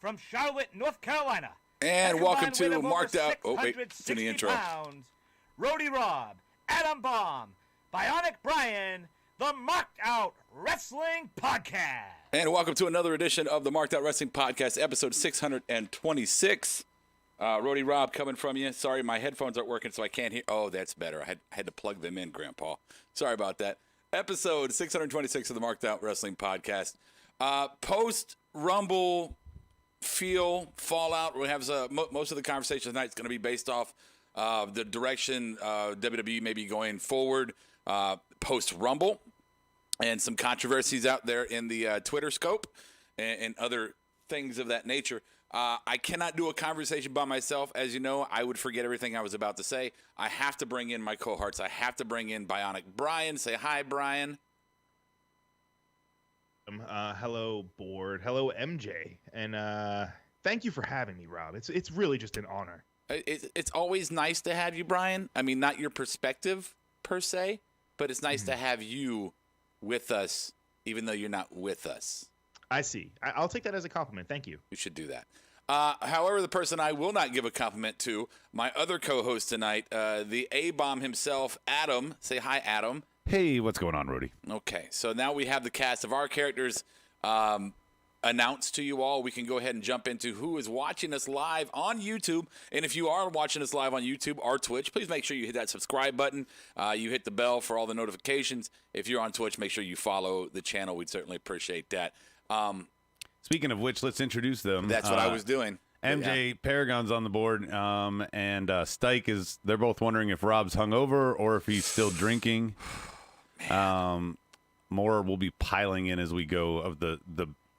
from Charlotte, North Carolina. And welcome to Marked Out. Oh, wait, to the intro. Pounds, Rody Rob, Adam Bomb, Bionic Brian, the Marked Out Wrestling Podcast. And welcome to another edition of the Marked Out Wrestling Podcast, episode 626. Rody Rob coming from you. Sorry, my headphones aren't working, so I can't hear. Oh, that's better. I had to plug them in, Grandpa. Sorry about that. Episode 626 of the Marked Out Wrestling Podcast. Post-Rumble fallout. We have most of the conversation tonight is going to be based off the direction WWE may be going forward post-Rumble and some controversies out there in the Twitter scope and other things of that nature. I cannot do a conversation by myself. As you know, I would forget everything I was about to say. I have to bring in my cohorts. I have to bring in Bionic Brian. Say hi, Brian. Hello, board. Hello, MJ. And thank you for having me, Rob. It's really just an honor. It's always nice to have you, Brian. I mean, not your perspective, per se, but it's nice to have you with us, even though you're not with us. I see. I'll take that as a compliment. Thank you. You should do that. However, the person I will not give a compliment to, my other co-host tonight, the A-Bomb himself, Adam. Say hi, Adam. Hey, what's going on, Rudy? Okay, so now we have the cast of our characters announced to you all. We can go ahead and jump into who is watching us live on YouTube. And if you are watching us live on YouTube or Twitch, please make sure you hit that subscribe button. You hit the bell for all the notifications. If you're on Twitch, make sure you follow the channel. We'd certainly appreciate that. Speaking of which, let's introduce them. That's what I was doing. MJ Paragon's on the board, and Stike they're both wondering if Rob's hungover or if he's still drinking. More will be piling in as we go of the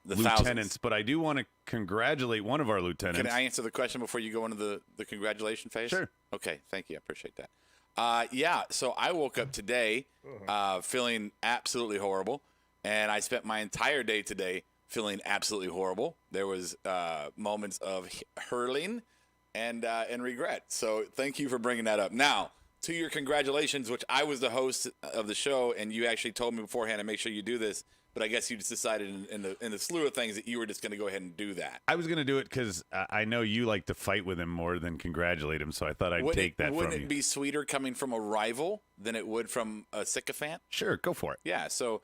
lieutenants, thousands. But I do want to congratulate one of our lieutenants. Can I answer the question before you go into the congratulation phase? Sure. Okay, thank you. I appreciate that. So I woke up today feeling absolutely horrible, and I spent my entire day today feeling absolutely horrible. There was moments of hurling and regret. So thank you for bringing that up. Now, to your congratulations, which I was the host of the show, and you actually told me beforehand to make sure you do this, but I guess you just decided in the slew of things that you were just going to go ahead and do that. I was going to do it because I know you like to fight with him more than congratulate him, so I thought I'd take that from you. Wouldn't it be sweeter coming from a rival than it would from a sycophant? Sure, go for it. Yeah, so...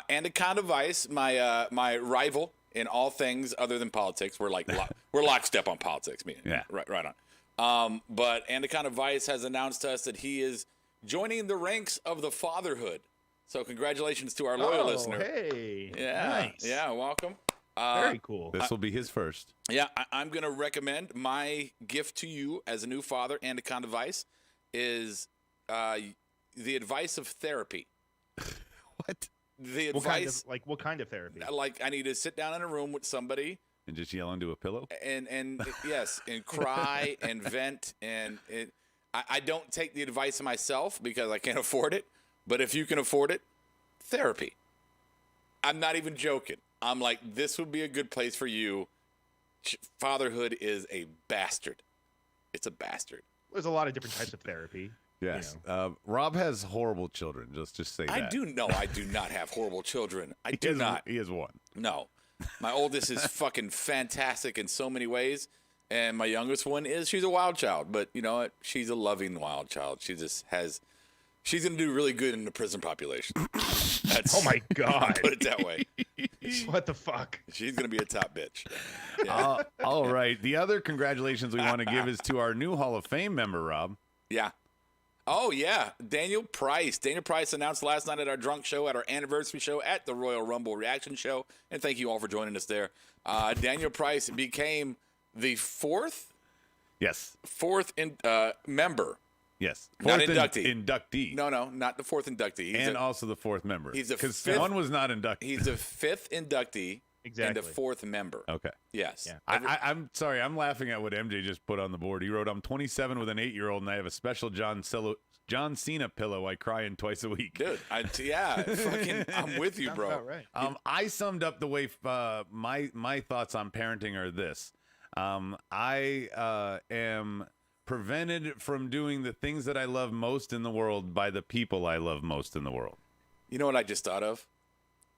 Anaconda Vice, my rival in all things other than politics. We're lockstep on politics. Yeah, right on. But Anaconda Vice has announced to us that he is joining the ranks of the fatherhood. So congratulations to our loyal listener. Hey, yeah, nice. Yeah, welcome. Very cool. This will be his first. Yeah, I'm going to recommend my gift to you as a new father, Anaconda Vice, is the advice of therapy. What? The advice, what kind of therapy? Like I need to sit down in a room with somebody and just yell into a pillow, and yes, and cry and vent. And I don't take the advice of myself because I can't afford it. But if you can afford it, therapy. I'm not even joking. I'm like, this would be a good place for you. Fatherhood is a bastard. It's a bastard. There's a lot of different types of therapy. Yes. Rob has horrible children. Just say that. I do not have horrible children. I do not. He has one. No. My oldest is fucking fantastic in so many ways. And my youngest one she's a wild child. But you know what? She's a loving wild child. She's going to do really good in the prison population. Oh my God. Put it that way. What the fuck? She's going to be a top bitch. Yeah. All right. The other congratulations we want to give is to our new Hall of Fame member, Rob. Yeah. Oh, yeah. Daniel Price. Daniel Price announced last night at our drunk show, at our anniversary show, at the Royal Rumble reaction show. And thank you all for joining us there. Daniel Price became the fourth? Yes. Fourth member. Yes. Not Fourth inductee. Inductee. No, not the fourth inductee. And also the fourth member. He's the fifth. Because one was not inducted. He's the fifth inductee. Exactly. And the fourth member. Okay. Yes. Yeah. I'm sorry. I'm laughing at what MJ just put on the board. He wrote, I'm 27 with an 8-year-old, and I have a special John Cena pillow I cry in twice a week. Dude, I'm with you, bro. Sounds about right. I summed up the way my thoughts on parenting are this. I am prevented from doing the things that I love most in the world by the people I love most in the world. You know what I just thought of?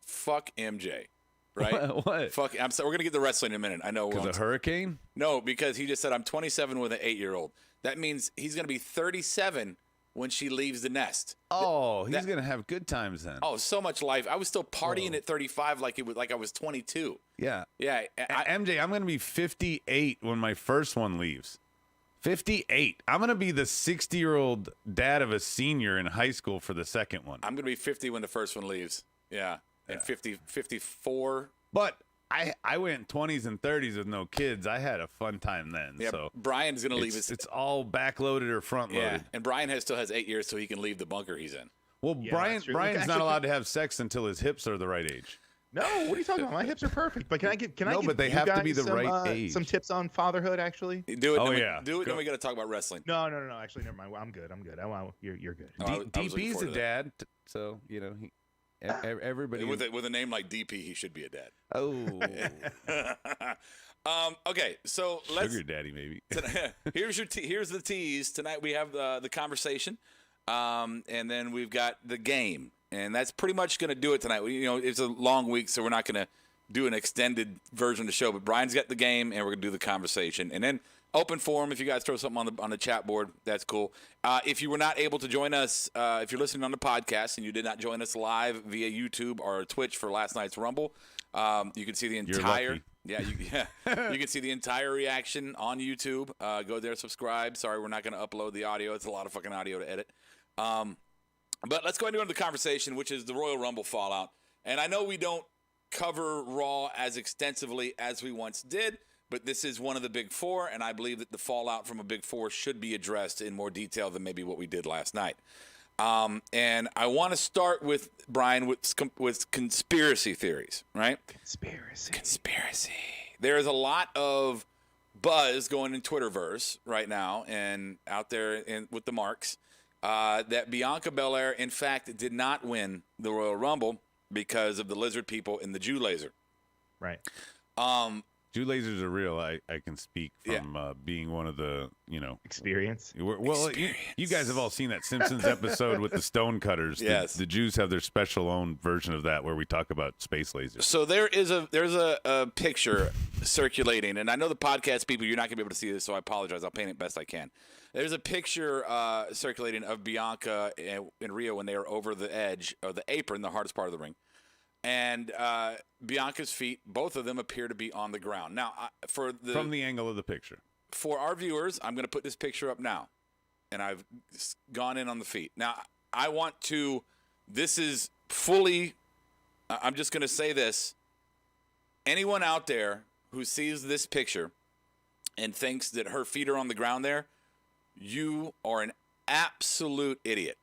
Fuck MJ. right? What? Fuck. We're gonna get to wrestling in a minute. I know. Because of hurricane? No, because he just said I'm 27 with an 8-year-old. That means he's gonna be 37 when she leaves the nest. Oh, he's gonna have good times then. Oh, so much life. I was still partying at 35 like I was 22. Yeah. Yeah. MJ, I'm gonna be 58 when my first one leaves. 58. I'm gonna be the 60-year-old dad of a senior in high school for the second one. I'm gonna be 50 when the first one leaves. Yeah. And 54. But I went 20s and 30s with no kids. I had a fun time then. Yeah. So Brian's gonna leave it's all backloaded or front loaded. Yeah. And Brian still has 8 years so he can leave the bunker he's in. Well, Yeah, Brian's that's true. not allowed to have sex until his hips are the right age. No, what are you talking about? My hips are perfect. But can I give but they you have to be guys the right age. some tips on fatherhood? Actually, Do it. Oh, then yeah. Do it. Then we got to talk about wrestling. no. Actually, never mind. I'm good. You're good. Oh, I was looking DP's forward a to that. dad, so everybody. With a name like DP, he should be a dad. Oh, Okay, so let's. sugar daddy maybe. Here's the tease. Tonight we have the conversation, and then we've got the game, and that's pretty much going to do it tonight. It's a long week, so we're not going to do an extended version of the show. But Brian's got the game, and we're going to do the conversation, and then open forum. If you guys throw something on the chat board, that's cool. If you were not able to join us, if you're listening on the podcast and you did not join us live via YouTube or Twitch for last night's Rumble, you can see the entire. lucky. Yeah, you can see the entire reaction on YouTube. Go there, subscribe. Sorry, we're not going to upload the audio. It's a lot of fucking audio to edit. But let's go ahead and go into the conversation, which is the Royal Rumble fallout. And I know we don't cover Raw as extensively as we once did, but this is one of the Big Four, and I believe that the fallout from a Big Four should be addressed in more detail than maybe what we did last night. And I want to start with Brian with conspiracy theories, right? Conspiracy. There is a lot of buzz going in Twitterverse right now and out there with the marks that Bianca Belair, in fact, did not win the Royal Rumble because of the lizard people in the Jew laser. Right. Jew lasers are real. I can speak from being one of the Experience. Well, you guys have all seen that Simpsons episode with the stone cutters. Yes. The Jews have their special own version of that where we talk about space lasers. So there's a picture circulating, and I know the podcast people, you're not gonna be able to see this, so I apologize. I'll paint it best I can. There's a picture circulating of Bianca and Rhea when they were over the edge of the apron, the hardest part of the ring. And Bianca's feet, both of them appear to be on the ground. Now, from the angle of the picture. For our viewers, I'm going to put this picture up now. And I've gone in on the feet. Now, this is fully, I'm just going to say this. Anyone out there who sees this picture and thinks that her feet are on the ground there, you are an absolute idiot.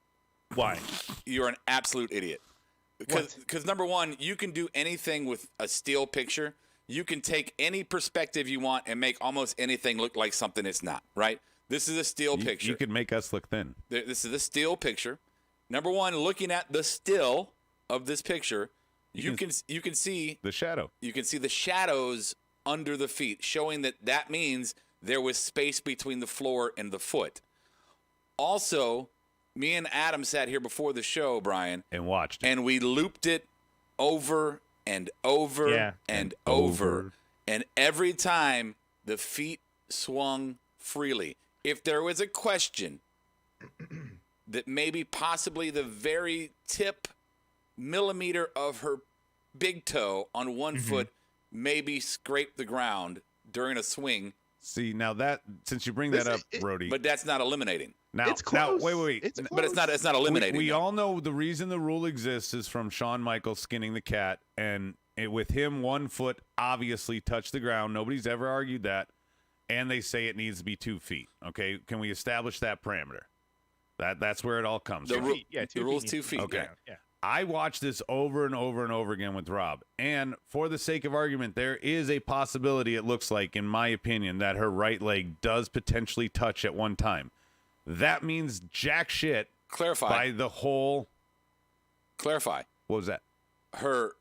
Why? You're an absolute idiot. Because number one, you can do anything with a still picture. You can take any perspective you want and make almost anything look like something it's not, right? This is a still picture. You could make us look thin. This is a still picture. Number one, looking at the still of this picture, you can see the shadow. You can see the shadows under the feet, showing that means there was space between the floor and the foot. Also, me and Adam sat here before the show, Brian, and watched it. And we looped it over and over and over. And every time the feet swung freely. If there was a question that maybe possibly the very tip millimeter of her big toe on one foot maybe scraped the ground during a swing. See, now that, since you bring that up, Brody. But that's not eliminating. It's close. Wait. But it's not eliminating. We all know the reason the rule exists is from Shawn Michaels skinning the cat, and with him, 1 foot obviously touched the ground. Nobody's ever argued that, and they say it needs to be 2 feet. Okay, can we establish that parameter? That's where it all comes from. 2 feet. Yeah, 2 feet. The rule's 2 feet. Okay. Yeah. I watched this over and over and over again with Rob, and for the sake of argument, there is a possibility, it looks like, in my opinion, that her right leg does potentially touch at one time. That means jack shit. Clarify. By the whole. Clarify. What was that?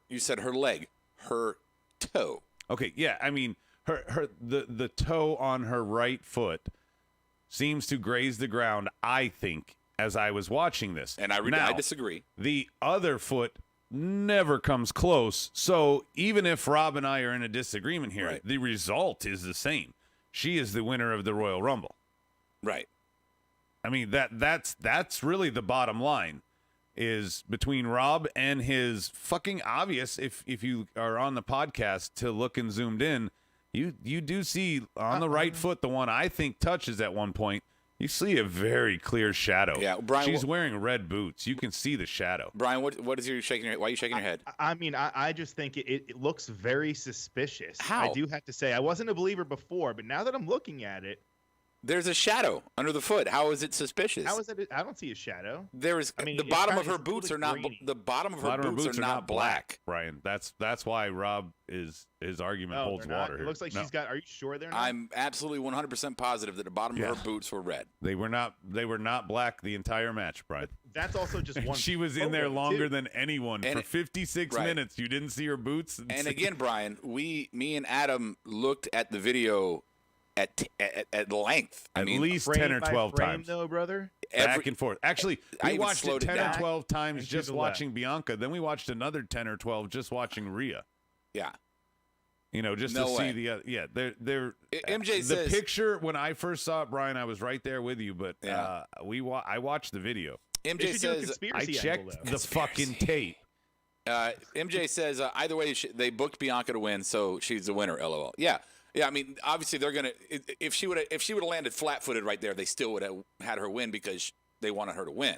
You said her leg. Her toe. Okay, yeah. I mean, the toe on her right foot seems to graze the ground, I think, as I was watching this. And I disagree. The other foot never comes close. So even if Rob and I are in a disagreement here, Right. the result is the same. She is the winner of the Royal Rumble. Right. I mean, that's really the bottom line, is between Rob and his fucking obvious, if you are on the podcast to look and zoomed in, you do see on the right foot, the one I think touches at one point, you see a very clear shadow. Yeah, Brian, she's wearing red boots. You can see the shadow. Brian, what is your shaking your head? Why are you shaking your head? I mean, I just think it looks very suspicious. How? I do have to say, I wasn't a believer before, but now that I'm looking at it, There's a shadow under the foot. How is it suspicious? how is it? I don't see a shadow. There is I mean, the it's bottom kinda- of her it's boots really are not grainy. the bottom of A lot her of boots are not black. Brian. That's why Rob is his argument Oh, holds they're not? water It here. looks like No. she's got. Are you sure they're not? I'm absolutely 100% positive that the bottom Yeah. of her boots were red. They were not black the entire match, Brian. That's also just one. She was in there photo, longer too. than anyone And for it- 56 right. minutes. You didn't see her boots. And again, Brian, me and Adam looked at the video at length. I at mean, least Frame 10 or by 12 frame, times. though, brother. Back and forth. Actually, I we even watched it slowed it 10 down. or 12 times And to just the watching Bianca. Then we watched another 10 or 12 just watching Rhea. yeah. You know, just No to way. see the yeah, they're MJ the says picture when I first saw it, Brian, I was right there with you, but Yeah. I watched the video. They MJ should do a says I conspiracy checked angle, though. the fucking tape. MJ says either way they booked Bianca to win, so she's the winner. LOL. Yeah. I mean, obviously they're gonna. If she would have landed flat-footed right there, they still would have had her win because they wanted her to win.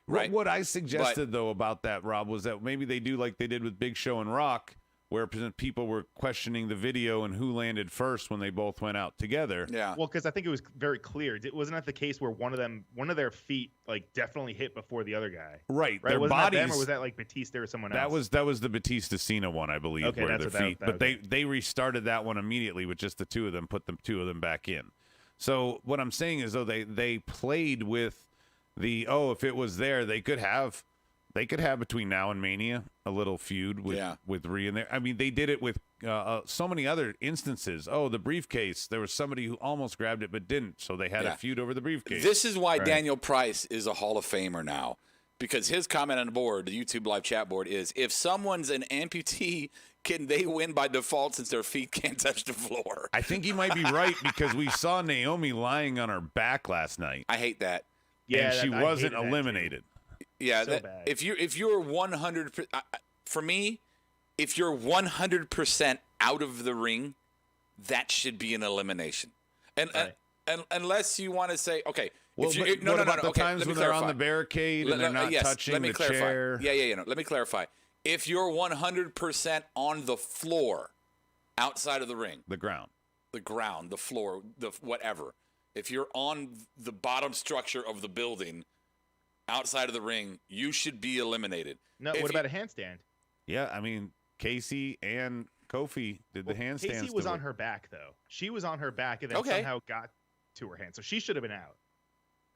Right. What I suggested though about that, Rob, was that maybe they do like they did with Big Show and Rock, where people were questioning the video and who landed first when they both went out together. Yeah. Well, because I think it was very clear. Wasn't that the case where one of their feet like definitely hit before the other guy? Right. Right. Their Wasn't that bodies. them, or was that like Batista or someone else? That was the Batista Cena one, I believe, Okay, where that's their what that- feet. But okay. they restarted that one immediately with just the two of them, put the two of them back in. So what I'm saying is, though, they played with the if it was there, they could have between now and Mania a little feud with Rhea in there. I mean, they did it with so many other instances. Oh, the briefcase. There was somebody who almost grabbed it but didn't, so they had a feud over the briefcase. This is why Daniel Price is a Hall of Famer now, because his comment on the board, the YouTube live chat board, is if someone's an amputee, can they win by default since their feet can't touch the floor? I think he might be right because we saw Naomi lying on her back last night. I hate that. Yeah, and she I wasn't hated that, too. eliminated. Yeah, So bad. if you're 100, for me, if you're 100% out of the ring, that should be an elimination. And Right. unless you want to say, okay, Well, if you, but no, what no, no, about no, the okay, times let me when they're on clarify. the barricade and they're not Yes, touching let me the clarify. chair? Yeah. No, let me clarify. If you're 100% on the floor, outside of the ring, The ground. the ground, the floor, the whatever. If you're on the bottom structure of the building, outside of the ring, you should be eliminated. No, If what you- about a handstand? Yeah, I mean, Casey and Kofi did the handstands. Casey was on her back though. She was on her back and then Okay. somehow got to her hand, so she should have been out.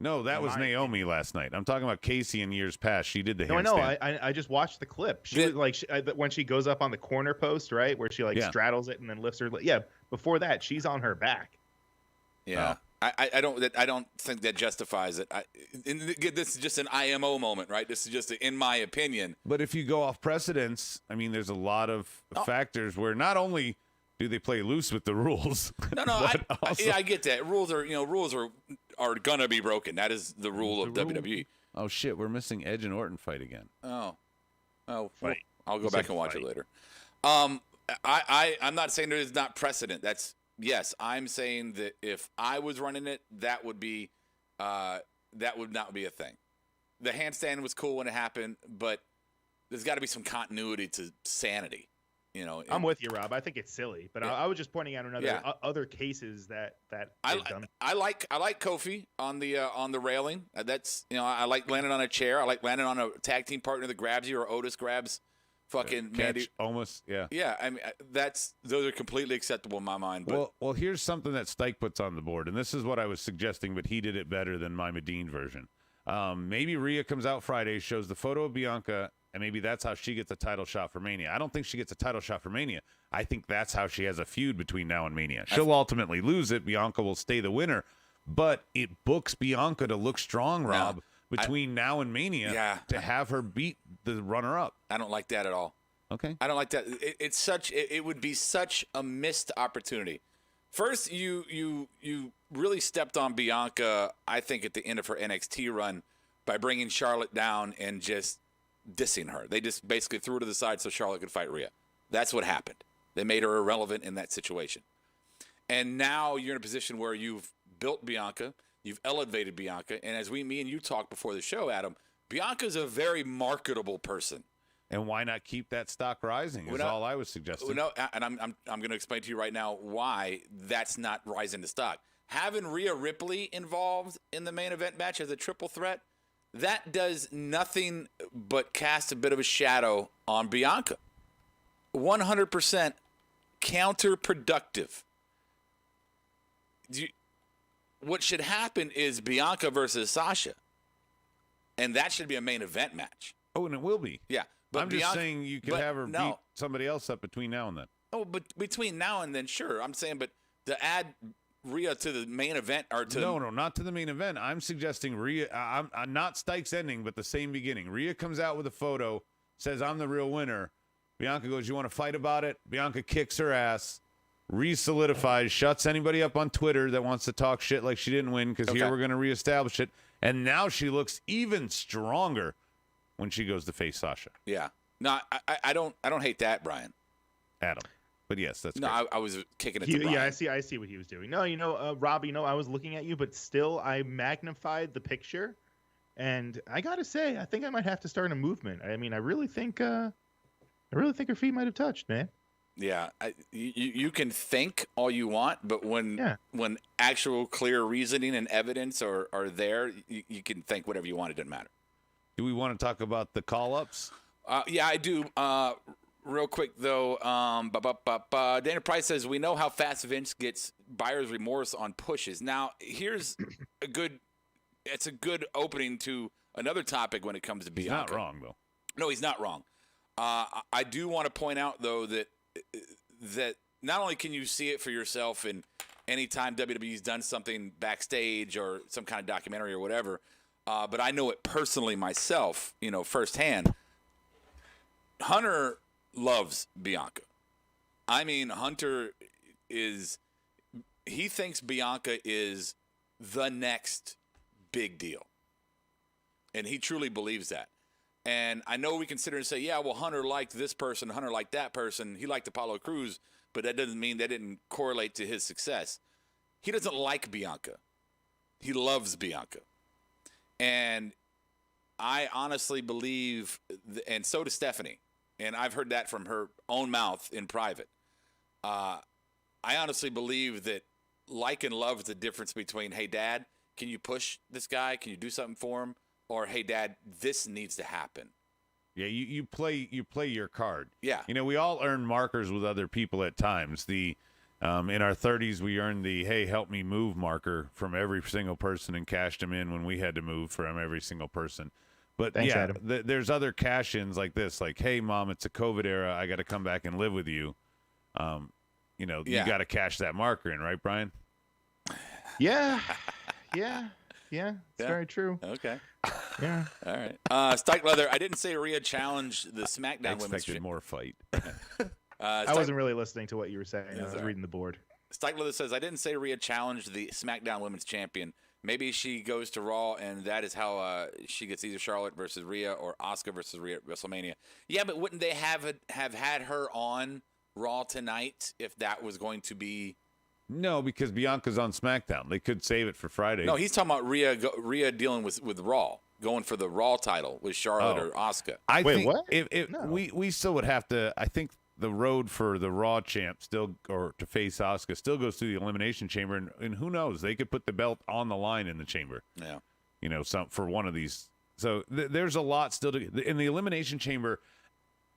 No, that in was my Naomi last night. I'm talking about Casey in years past. She did the No, I handstand. know. I just watched the clip. She The- was like when she goes up on the corner post, right, where she like Yeah. straddles it and then lifts her. Yeah, before that, she's on her back. Yeah. I don't think that justifies it. This is just an IMO moment, right? This is just in my opinion. But if you go off precedence, I mean, there's a lot of factors where not only do they play loose with the rules. No, but also- I get that. Rules are gonna be broken. That is the rule of WWE. Oh shit, we're missing Edge and Orton fight again. Oh, well, Fight. I'll go You back said and watch fight. it later. I'm not saying there is not precedent. Yes, I'm saying that if I was running it, that would not be a thing. The handstand was cool when it happened, but there's got to be some continuity to sanity. You know, I'm with you, Rob. I think it's silly, but Yeah. I was just pointing out another Yeah. other cases that I they've done. like Kofi on the railing. That's I like landing on a chair. I like landing on a tag team partner that grabs you, or Otis grabs fucking Mandy. Catch, almost, yeah. Yeah, I mean those are completely acceptable in my mind. But Well, here's something that Stike puts on the board, and this is what I was suggesting, but he did it better than my Medine version. Maybe Rhea comes out Friday, shows the photo of Bianca, and maybe that's how she gets a title shot for Mania. I don't think she gets a title shot for Mania. I think that's how she has a feud between now and Mania. She'll ultimately lose it. Bianca will stay the winner, but it books Bianca to look strong, Rob, between now and Mania Yeah. to have her beat the runner-up. I don't like that at all. Okay. I don't like that. It would be such a missed opportunity. First, you really stepped on Bianca, I think, at the end of her NXT run by bringing Charlotte down and just dissing her. They just basically threw her to the side so Charlotte could fight Rhea. That's what happened. They made her irrelevant in that situation. And now you're in a position where you've built Bianca, you've elevated Bianca, and as me and you talked before the show, Adam, Bianca's a very marketable person. And why not keep that stock rising is all I was suggesting. No, and I'm going to explain to you right now why that's not rising the stock. Having Rhea Ripley involved in the main event match as a triple threat, that does nothing but cast a bit of a shadow on Bianca. 100% counterproductive. What should happen is Bianca versus Sasha, and that should be a main event match. Oh, and it will be. Yeah. But I'm just saying you could have her beat somebody else up between now and then. Oh, but between now and then, sure. I'm saying, but to add Rhea to the main event or to no, not to the main event. I'm suggesting Rhea. I'm not Stike's ending, but the same beginning. Rhea comes out with a photo, says I'm the real winner. Bianca goes, "You want to fight about it?" Bianca kicks her ass, re-solidifies, shuts anybody up on Twitter that wants to talk shit like she didn't win because here we're going to reestablish it. And now she looks even stronger when she goes to face Sasha. Yeah. No, I don't hate that, Brian. Adam. But yes, that's no. I was kicking it to Brian. Yeah, I see what he was doing. No, Rob, I was looking at you, but still, I magnified the picture, and I gotta say, I think I might have to start a movement. I mean, I really think her feet might have touched, man. Yeah, you can think all you want, but when actual clear reasoning and evidence are there, you can think whatever you want. It doesn't matter. Do we want to talk about the call-ups? Yeah, I do. Real quick, though, Dana Price says, we know how fast Vince gets buyer's remorse on pushes. Now, here's it's a good opening to another topic when it comes to Bianca. He's not wrong, though. No, he's not wrong. I do want to point out, though, that not only can you see it for yourself in any time WWE's done something backstage or some kind of documentary or whatever, but I know it personally myself, firsthand. Hunter loves Bianca. I mean, Hunter he thinks Bianca is the next big deal. And he truly believes that. And I know we consider and say, yeah, well, Hunter liked this person, Hunter liked that person. He liked Apollo Crews, but that doesn't mean that didn't correlate to his success. He doesn't like Bianca. He loves Bianca. And I honestly believe, and so does Stephanie, and I've heard that from her own mouth in private. I honestly believe that like and love is the difference between, hey, Dad, can you push this guy? Can you do something for him? Or, hey, Dad, this needs to happen. Yeah, you play your card. Yeah. We all earn markers with other people at times. In our 30s, we earned the, hey, help me move marker from every single person and cashed them in when we had to move from every single person. But thanks, Adam. There's other cash-ins like this, like, hey, Mom, it's a COVID era. I got to come back and live with you. You got to cash that marker in, right, Brian? Yeah. It's very true. Okay. Yeah. All right. Stike Leather, I didn't say Rhea challenged the SmackDown I Women's expected more fight. I wasn't really listening to what you were saying. I was reading the board. Stike Leather says, I didn't say Rhea challenged the SmackDown Women's Champion. Maybe she goes to Raw, and that is how she gets either Charlotte versus Rhea or Asuka versus Rhea at WrestleMania. Yeah, but wouldn't they have had her on Raw tonight if that was going to be... No, because Bianca's on SmackDown. They could save it for Friday. No, he's talking about Rhea dealing with Raw, going for the Raw title with Charlotte or Asuka. I think what? No. we still would have to. I think the road for the Raw champ or to face Asuka still goes through the Elimination Chamber, and who knows? They could put the belt on the line in the chamber. Yeah, for one of these. So there's a lot still to in the Elimination Chamber.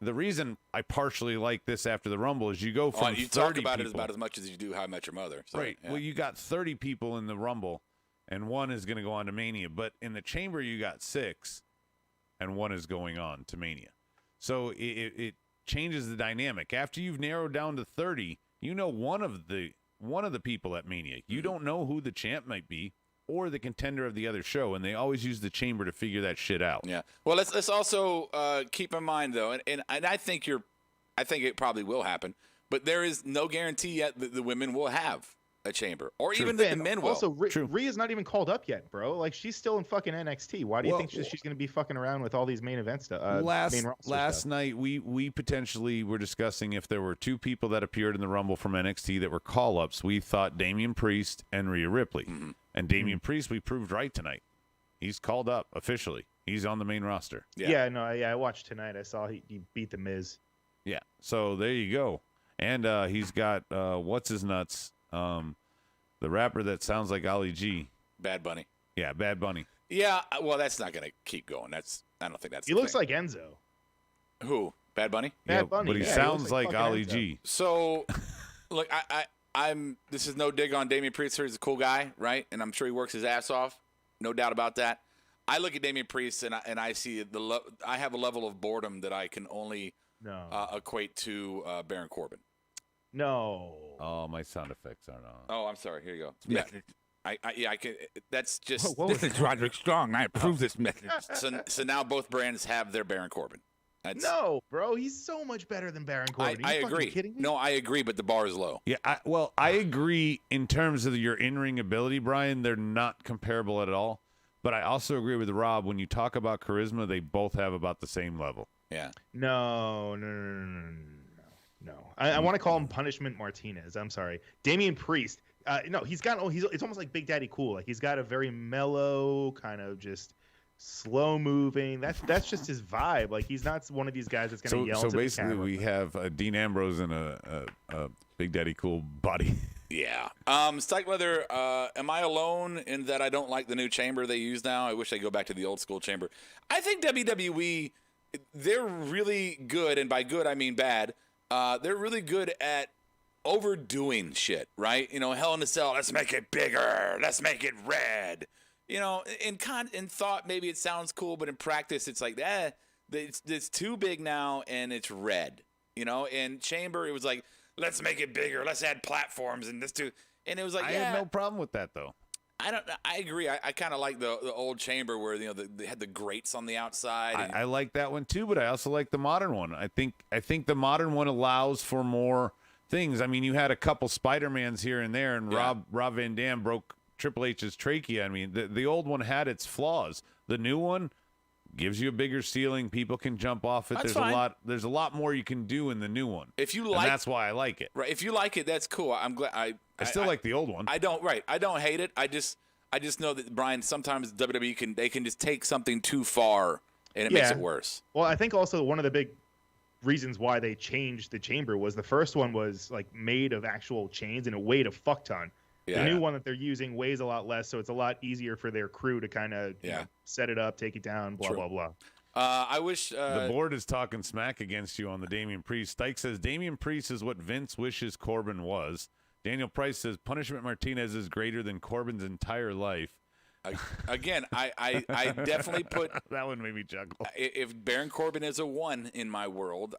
The reason I partially like this after the Rumble is you go from you 30 talk about people, it about as much as you do How I Met Your Mother. So, right. Yeah. Well, you got 30 people in the Rumble, and one is going to go on to Mania. But in the Chamber, you got 6, and one is going on to Mania. So it changes the dynamic. After you've narrowed down to 30, one of the people at Mania. You don't know who the champ might be. or the contender of the other show, and they always use the chamber to figure that shit out. Yeah. Well, let's also keep in mind though, and I think it probably will happen, but there is no guarantee yet that the women will have a chamber, or even that the men will. Also, Rhea's not even called up yet, bro. Like, she's still in fucking NXT. Why do you think she's going to be fucking around with all these main event stuff? Last night, we potentially were discussing if there were two people that appeared in the Rumble from NXT that were call-ups. We thought Damian Priest and Rhea Ripley. Mm-hmm. And Damian Priest, we proved right tonight. He's called up officially. He's on the main roster. I watched tonight. I saw he beat The Miz. Yeah, so there you go. And he's got, what's his nuts? The rapper that sounds like Ali G. Bad Bunny. Yeah, Bad Bunny. Yeah, well, that's not going to keep going. I don't think that's. He looks like Enzo. Who? Bad Bunny? Bad Bunny. But he sounds like Ali Enzo. G. So, look, I'm. This is no dig on Damian Priest. He's a cool guy, right? And I'm sure he works his ass off. No doubt about that. I look at Damian Priest and I see I have a level of boredom that I can only equate to Baron Corbin. No. Oh, my sound effects aren't on. Oh, I'm sorry. Here you go. Yeah. I can. That's just. This is Roderick Strong. I approve this message. So now both brands have their Baron Corbin. No, bro. He's so much better than Baron Corbin. I agree. Kidding me? No, I agree, but the bar is low. Yeah, I agree in terms of your in-ring ability, Brian. They're not comparable at all. But I also agree with Rob. When you talk about charisma, they both have about the same level. Yeah. No. I want to call him Punishment Martinez. I'm sorry. Damian Priest. No, it's almost like Big Daddy Cool. Like, he's got a very mellow, kind of just slow moving. That's just his vibe. Like, he's not one of these guys that's going to yell. So basically, we have Dean Ambrose and a Big Daddy Cool body. Yeah. Stike Leather, am I alone in that I don't like the new chamber they use now? I wish they go back to the old school chamber. I think WWE, they're really good, and by good I mean bad. They're really good at overdoing shit, right? You know, Hell in a Cell, let's make it bigger, let's make it red. You know, in thought maybe it sounds cool, but in practice it's like, it's too big now and it's red. You know, in Chamber it was like, let's make it bigger, let's add platforms and this too. And it was like, I had no problem with that though. I agree. I kind of like the old Chamber where, you know, they had the grates on the outside. I like that one too, but I also like the modern one. I think the modern one allows for more things. I mean, you had a couple Spider-Mans here and there, and Rob Van Dam broke Triple H's trachea. I mean, the old one had its flaws. The new one gives you a bigger ceiling. People can jump off it. That's fine. There's a lot more you can do in the new one. If you like, and that's why I like it. Right. If you like it, that's cool. I'm glad. I still like the old one. I don't hate it. I just know that, Brian, sometimes WWE can just take something too far and it makes it worse. Well, I think also one of the big reasons why they changed the chamber was the first one was like made of actual chains and it weighed a fuck ton. Yeah. The new one that they're using weighs a lot less, so it's a lot easier for their crew to kind of set it up, take it down, blah, blah, blah. I wish the board is talking smack against you on the Damian Priest. Stike says Damian Priest is what Vince wishes Corbin was. Daniel Price says Punishment Martinez is greater than Corbin's entire life. Again, I definitely put that one made me chuckle. If Baron Corbin is a 1 in my world,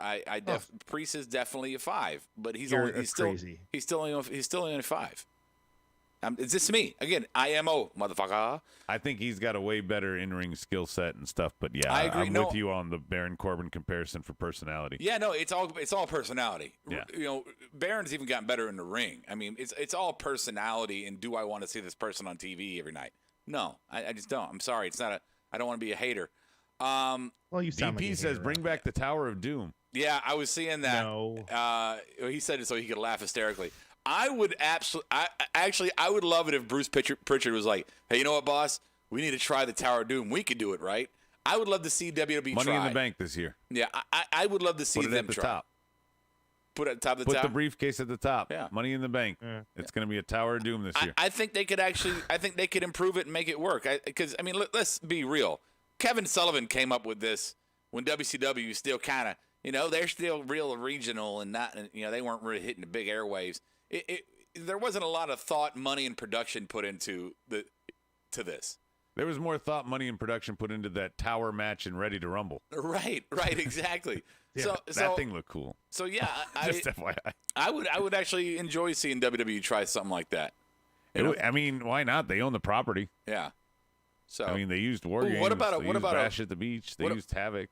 Priest is definitely a 5, but he's still only a 5. It's just me again. IMO, motherfucker. I think he's got a way better in-ring skill set and stuff. But yeah, I agree. I'm with you on the Baron Corbin comparison for personality. Yeah, no, it's all personality. Yeah. You know, Baron's even gotten better in the ring. I mean, it's all personality. And do I want to see this person on TV every night? No, I just don't. I'm sorry. It's not I don't want to be a hater. Well, you sound DP like says bring back the Tower of Doom. Yeah, I was seeing that. No. He said it so he could laugh hysterically. I would I would love it if Bruce Pritchard was like, hey, you know what, boss? We need to try the Tower of Doom. We could do it, right? I would love to see WWE Money try. in the Bank this year. Yeah, I would love to see Put it them at the try. top. Put it at the top of the Put top. the briefcase at the top. Yeah. Money in the Bank. Yeah. It's going to be a Tower of Doom this year. I think they could improve it and make it work. Because I mean, let's be real. Kevin Sullivan came up with this when WCW still kind of, you know, they're still real regional and not, you know, they weren't really hitting the big airwaves. There wasn't a lot of thought, money, and production put into this. There was more thought, money, and production put into that Tower match and Ready to Rumble. Right, exactly. Yeah, that thing looked cool. So yeah, Just FYI. I would actually enjoy seeing WWE try something like that. I mean, why not? They own the property. Yeah. So I mean, they used War Games. what about they used Bash at the Beach? They what a- used Havoc.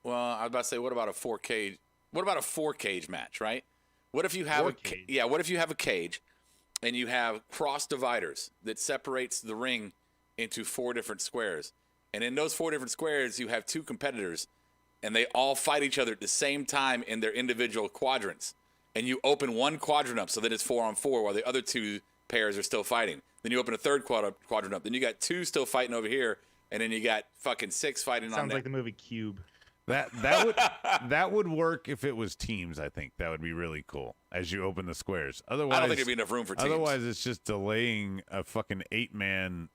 well, I was about to say, what about a 4 cage? What about a 4 cage match? Right? What if you have Four cage. What if you have a cage, and you have cross dividers that separates the ring into 4 different squares, and in those 4 different squares, you have 2 competitors, and they all fight each other at the same time in their individual quadrants, and you open one quadrant up so that it's 4-on-4 while the other 2 pairs are still fighting. Then you open a third quadrant up. Then you got 2 still fighting over here, and then you got fucking 6 fighting on Sounds there. like the movie Cube. That would work if it was teams. I think that would be really cool as you open the squares. Otherwise, I don't think there'd be enough room for teams. Otherwise, it's just delaying a fucking 8-man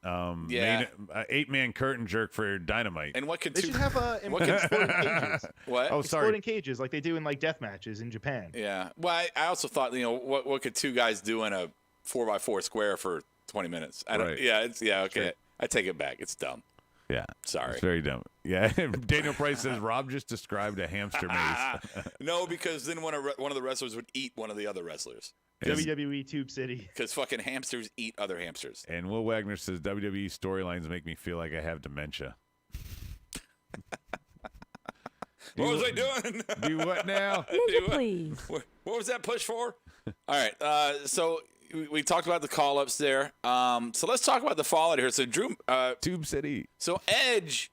Yeah. 8-man curtain jerk for Dynamite. And what could They 2 should have exploding cages. what? Oh, sorry. Exploding cages like they do in like death matches in Japan. Yeah. Well, I also thought, what could 2 guys do in a 4x4 square for 20 minutes? I don't. Right. Yeah. Okay. Sure. I take it back. It's dumb. Yeah, Sorry. it's very dumb. Yeah, Daniel Price says Rob just described a hamster maze. No, because then one of the wrestlers would eat one of the other wrestlers. WWE Tube City. Because fucking hamsters eat other hamsters. And Will Wagner says WWE storylines make me feel like I have dementia. What was I doing? Do what now? Please. What was that push for? All right. So we talked about the call-ups there. So let's talk about the fallout here. So Drew, Tube City. so Edge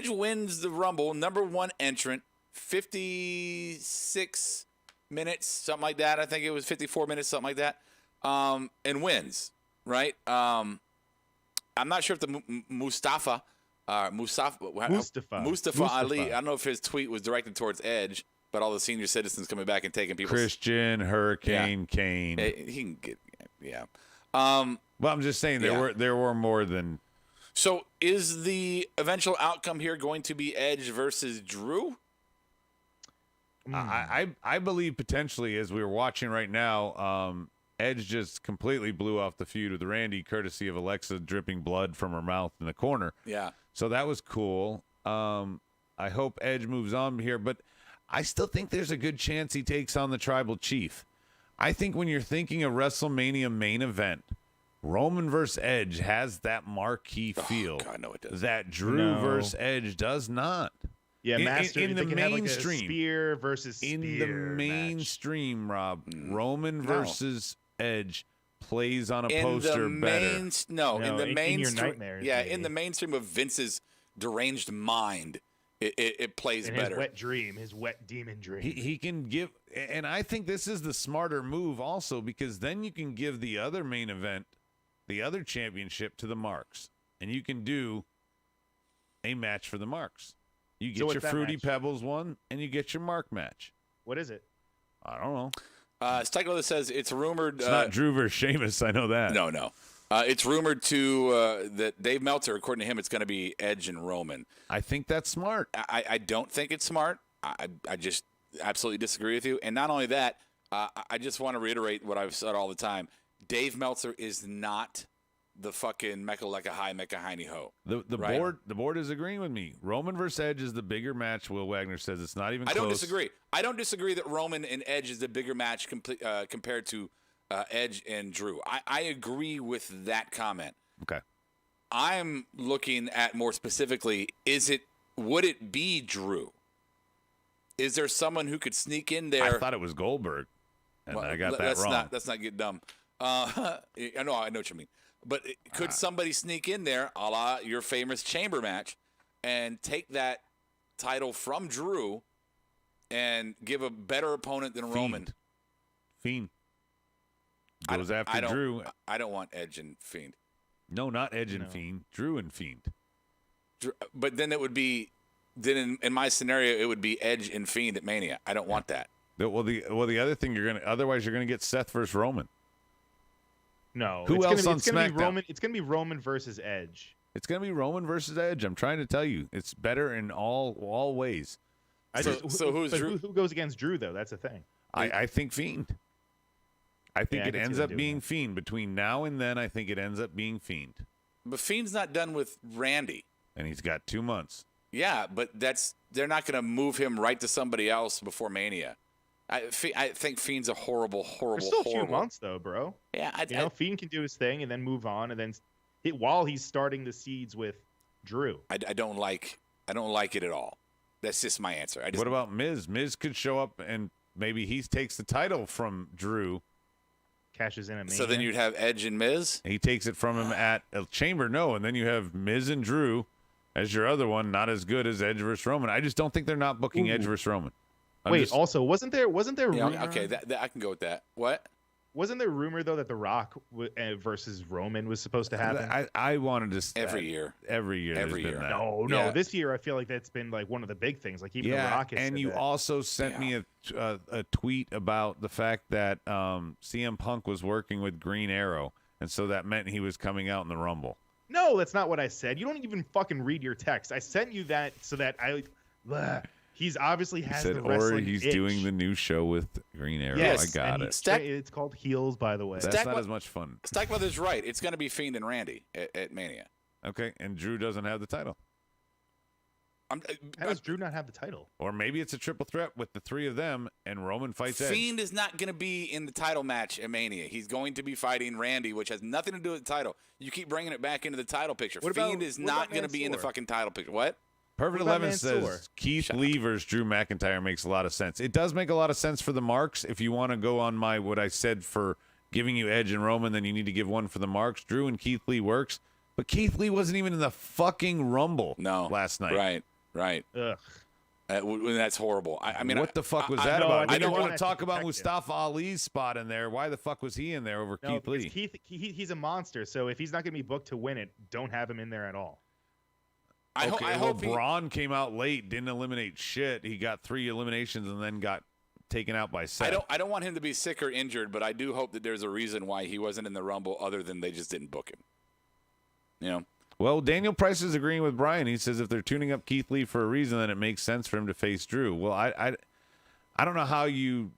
wins the Rumble, number 1 entrant, 56 minutes, something like that. I think it was 54 minutes, something like that, and wins. Right. I'm not sure if the Mustafa Ali. I don't know if his tweet was directed towards Edge. But all the senior citizens coming back and taking people. Christian, Hurricane, Kane. He can get, yeah. Well, I'm just saying there were more than. So is the eventual outcome here going to be Edge versus Drew? I believe potentially, as we were watching right now, Edge just completely blew off the feud with Randy, courtesy of Alexa dripping blood from her mouth in the corner. Yeah. So that was cool. I hope Edge moves on here, but I still think there's a good chance he takes on the Tribal Chief. I think when you're thinking a WrestleMania main event, Roman versus Edge has that marquee feel. God, no, it doesn't. That Drew versus Edge does not. Yeah, Master in the they can have, like, a mainstream. spear versus spear In the match. mainstream, Rob, Roman No. versus Edge plays on a In poster the better. in the in your mainstream. nightmares, Yeah, maybe. in the mainstream of Vince's deranged mind, it plays In better. his wet dream, his wet demon dream. He can give, and I think this is the smarter move also, because then you can give the other main event, the other championship to the Marks, and you can do a match for the Marks. You So get what's your that Fruity match? Pebbles one, and you get your Mark match. What is it? I don't know. Stickler says it's rumored. It's not Drew versus Sheamus. I know that. No. It's rumored that Dave Meltzer, according to him, it's going to be Edge and Roman. I think that's smart. I don't think it's smart. I just absolutely disagree with you. And not only that, I just want to reiterate what I've said all the time. Dave Meltzer is not the fucking Mecca like a high Mecca hiney ho. The Right. board is agreeing with me. Roman versus Edge is the bigger match. Will Wagner says it's not even close. I don't disagree that Roman and Edge is the bigger match compared to Edge and Drew. I agree with that comment. Okay. I'm looking at more specifically, would it be Drew? Is there someone who could sneak in there? I thought it was Goldberg, and Well, I got that let's wrong. Let's not get dumb. I know what you mean. But could somebody sneak in there, a la your famous chamber match, and take that title from Drew and give a better opponent than Roman? Fiend. I Goes don't- after I don't- Drew. I don't want Edge and Fiend. No, not Edge and No. Fiend. Drew and Fiend. But then it would be, in my scenario, it would be Edge and Fiend at Mania. I don't want that. The other thing otherwise you're gonna get Seth versus Roman. No. Who it's else gonna on be, it's gonna be SmackDown? Roman. It's gonna be Roman versus Edge. It's gonna be Roman versus Edge. I'm trying to tell you, it's better in all ways. So who's but Drew? Who goes against Drew though? That's the thing. I think Fiend. I think Yeah, I it can see ends them up doing being that. Fiend. Between now and then, I think it ends up being Fiend. But Fiend's not done with Randy. And he's got 2 months. Yeah, but they're not going to move him right to somebody else before Mania. I think Fiend's a horrible, There's still a few horrible. months though, bro. Yeah, Fiend can do his thing and then move on, and then while he's starting the seeds with Drew. I don't like it at all. That's just my answer. What about Miz? Miz could show up and maybe he takes the title from Drew. Cashes in at Mania. So then you'd have Edge and Miz. He takes it from him at a Chamber. No, and then you have Miz and Drew as your other one, not as good as Edge versus Roman. I just don't think they're not booking Edge versus Roman. Also, wasn't there rumor? Okay, that I can go with that. What? Wasn't there rumor though that The Rock versus Roman was supposed to happen? I wanted to every year. Every year. That. No. Yeah. This year I feel like that's been like one of the big things. Like even The Yeah, Rock has and said you that. also sent me a tweet about the fact that CM Punk was working with Green Arrow, and so that meant he was coming out in the Rumble. No, that's not what I said. You don't even fucking read your text. I sent you that so that he's obviously has said, the wrestling or he's itch. doing the new show with Green Arrow. Yes, I got it. It's called Heels, by the way. That's not as much fun. Stackmother's right. It's going to be Fiend and Randy at Mania. Okay, and Drew doesn't have the title. How does Drew not have the title? Or maybe it's a triple threat with the three of them, and Roman fights Edge. Fiend is not going to be in the title match at Mania. He's going to be fighting Randy, which has nothing to do with the title. You keep bringing it back into the title picture. Fiend is not going to be in the fucking title picture. What? Perfect What about 11 says Mansoor? Keith Lee versus Drew McIntyre makes a lot of sense. It does make a lot of sense for the marks. If you want to go on what I said for giving you Edge and Roman, then you need to give one for the marks. Drew and Keith Lee works. But Keith Lee wasn't even in the fucking Rumble last night. Right. Ugh. That's horrible. I mean, what the fuck was that about? I I don't don't want to talk about protect him. Mustafa Ali's spot in there. Why the fuck was he in there over Keith because Lee? He's a monster. So if he's not going to be booked to win it, don't have him in there at all. I hope Braun came out late, didn't eliminate shit. He got 3 eliminations and then got taken out by Seth. I don't want him to be sick or injured, but I do hope that there's a reason why he wasn't in the Rumble other than they just didn't book him. You know? Well, Daniel Price is agreeing with Brian. He says if they're tuning up Keith Lee for a reason, then it makes sense for him to face Drew. Well, I don't know how you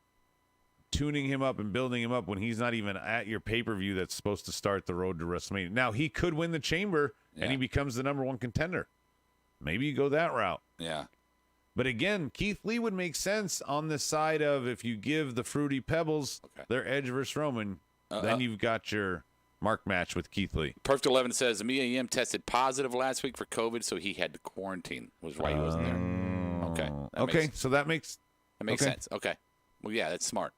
tuning him up and building him up when he's not even at your pay-per-view that's supposed to start the road to WrestleMania. Now, he could win the Chamber, and he becomes the number 1 contender. Maybe you go that route. Yeah. But again, Keith Lee would make sense on the side of if you give the Fruity Pebbles their Edge versus Roman, then you've got your mark match with Keith Lee. Perfect 11 says Mia Yim tested positive last week for COVID, so he had to quarantine. Was why he wasn't there. Okay. So that makes sense. Okay. Well, yeah, that's smart.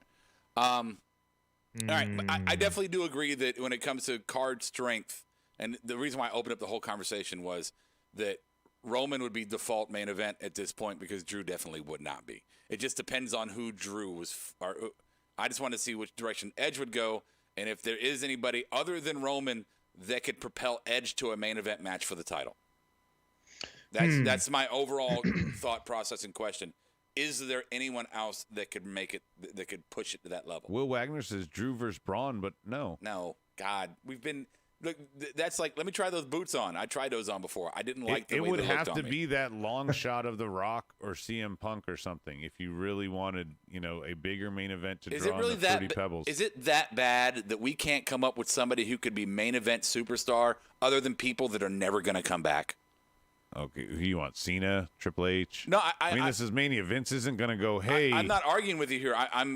All right. I definitely do agree that when it comes to card strength, and the reason why I opened up the whole conversation was that Roman would be default main event at this point because Drew definitely would not be. It just depends on who Drew was. I just want to see which direction Edge would go, and if there is anybody other than Roman that could propel Edge to a main event match for the title. That's my overall thought process and question. Is there anyone else that could make it, that could push it to that level? Will Wagner says Drew versus Braun, but no. No, God, we've been. Look, that's like, let me try those boots on. I tried those on before. I didn't like the way they looked on me. It would have to be that long shot of The Rock or CM Punk or something if you really wanted, a bigger main event to draw on the Fruity Pebbles. Is it that bad that we can't come up with somebody who could be main event superstar other than people that are never going to come back? Okay, who you want? Cena, Triple H? No, I mean, this is Mania. Vince isn't going to go, hey. I'm not arguing with you here.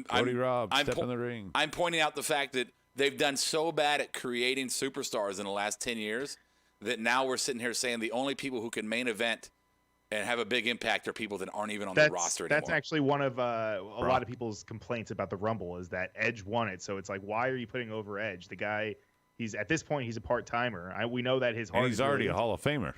Cody Rob, step in the ring. I'm pointing out the fact that they've done so bad at creating superstars in the last 10 years that now we're sitting here saying the only people who can main event and have a big impact are people that aren't even on the roster anymore. That's actually one of a lot of people's complaints about the Rumble is that Edge won it. So it's like, why are you putting over Edge? The guy, at this point, he's a part-timer. We know that his heart and he's already a Hall of Famer.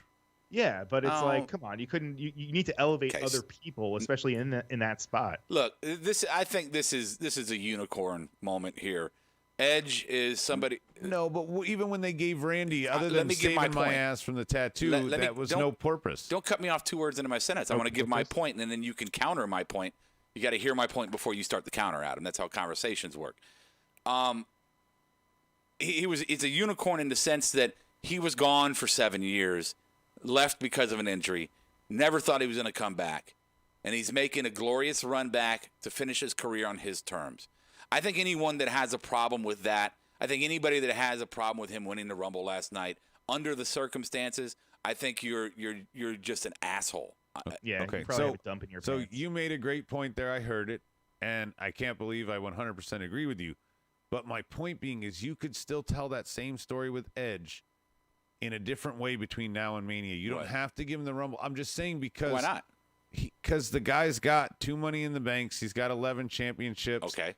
Yeah, but it's like, come on, you need to elevate other people, especially in that spot. Look, I think this is a unicorn moment here. Edge is somebody. No, but even when they gave Randy, other than saving my ass from the tattoo, that was no purpose. Don't cut me off 2 words into my sentence. I want to give my point, and then you can counter my point. You got to hear my point before you start the counter, Adam. That's how conversations work. It's a unicorn in the sense that he was gone for 7 years, left because of an injury, never thought he was going to come back, and he's making a glorious run back to finish his career on his terms. I think anyone that has a problem with that, I think anybody that has a problem with him winning the Rumble last night, under the circumstances, I think you're just an asshole. Yeah. Okay. You probably have a dump in your pants. You made a great point there. I heard it, and I can't believe I 100% agree with you. But my point being is you could still tell that same story with Edge in a different way between now and Mania. You don't have to give him the Rumble. I'm just saying because Why not? Because the guy's got 2 Money in the Banks. He's got 11 championships. Okay.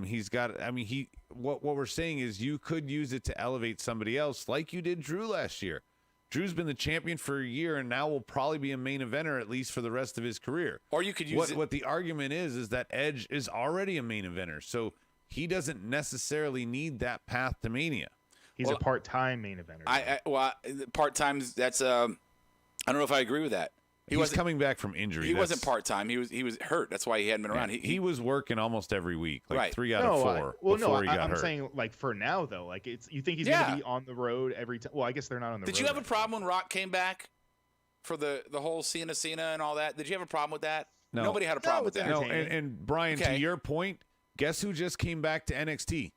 He's got. I mean, what we're saying is you could use it to elevate somebody else, like you did Drew last year. Drew's been the champion for a year, and now will probably be a main eventer at least for the rest of his career. Or you could use What the argument is that Edge is already a main eventer, so he doesn't necessarily need that path to Mania. He's a part-time main eventer. Part-time. That's I don't know if I agree with that. He's coming back from injury. He wasn't part-time. He was hurt. That's why he hadn't been around. He was working almost every week, like Right. 3 out of 4 before he got hurt. I'm saying like for now though, like you think he's going to be on the road every time? Well, I guess they're not on the road. Did you have a problem when Rock came back for the whole Cena and all that? Did you have a problem with that? No. Nobody had a problem with that. No, and Brian, Okay. to your point, guess who just came back to NXT?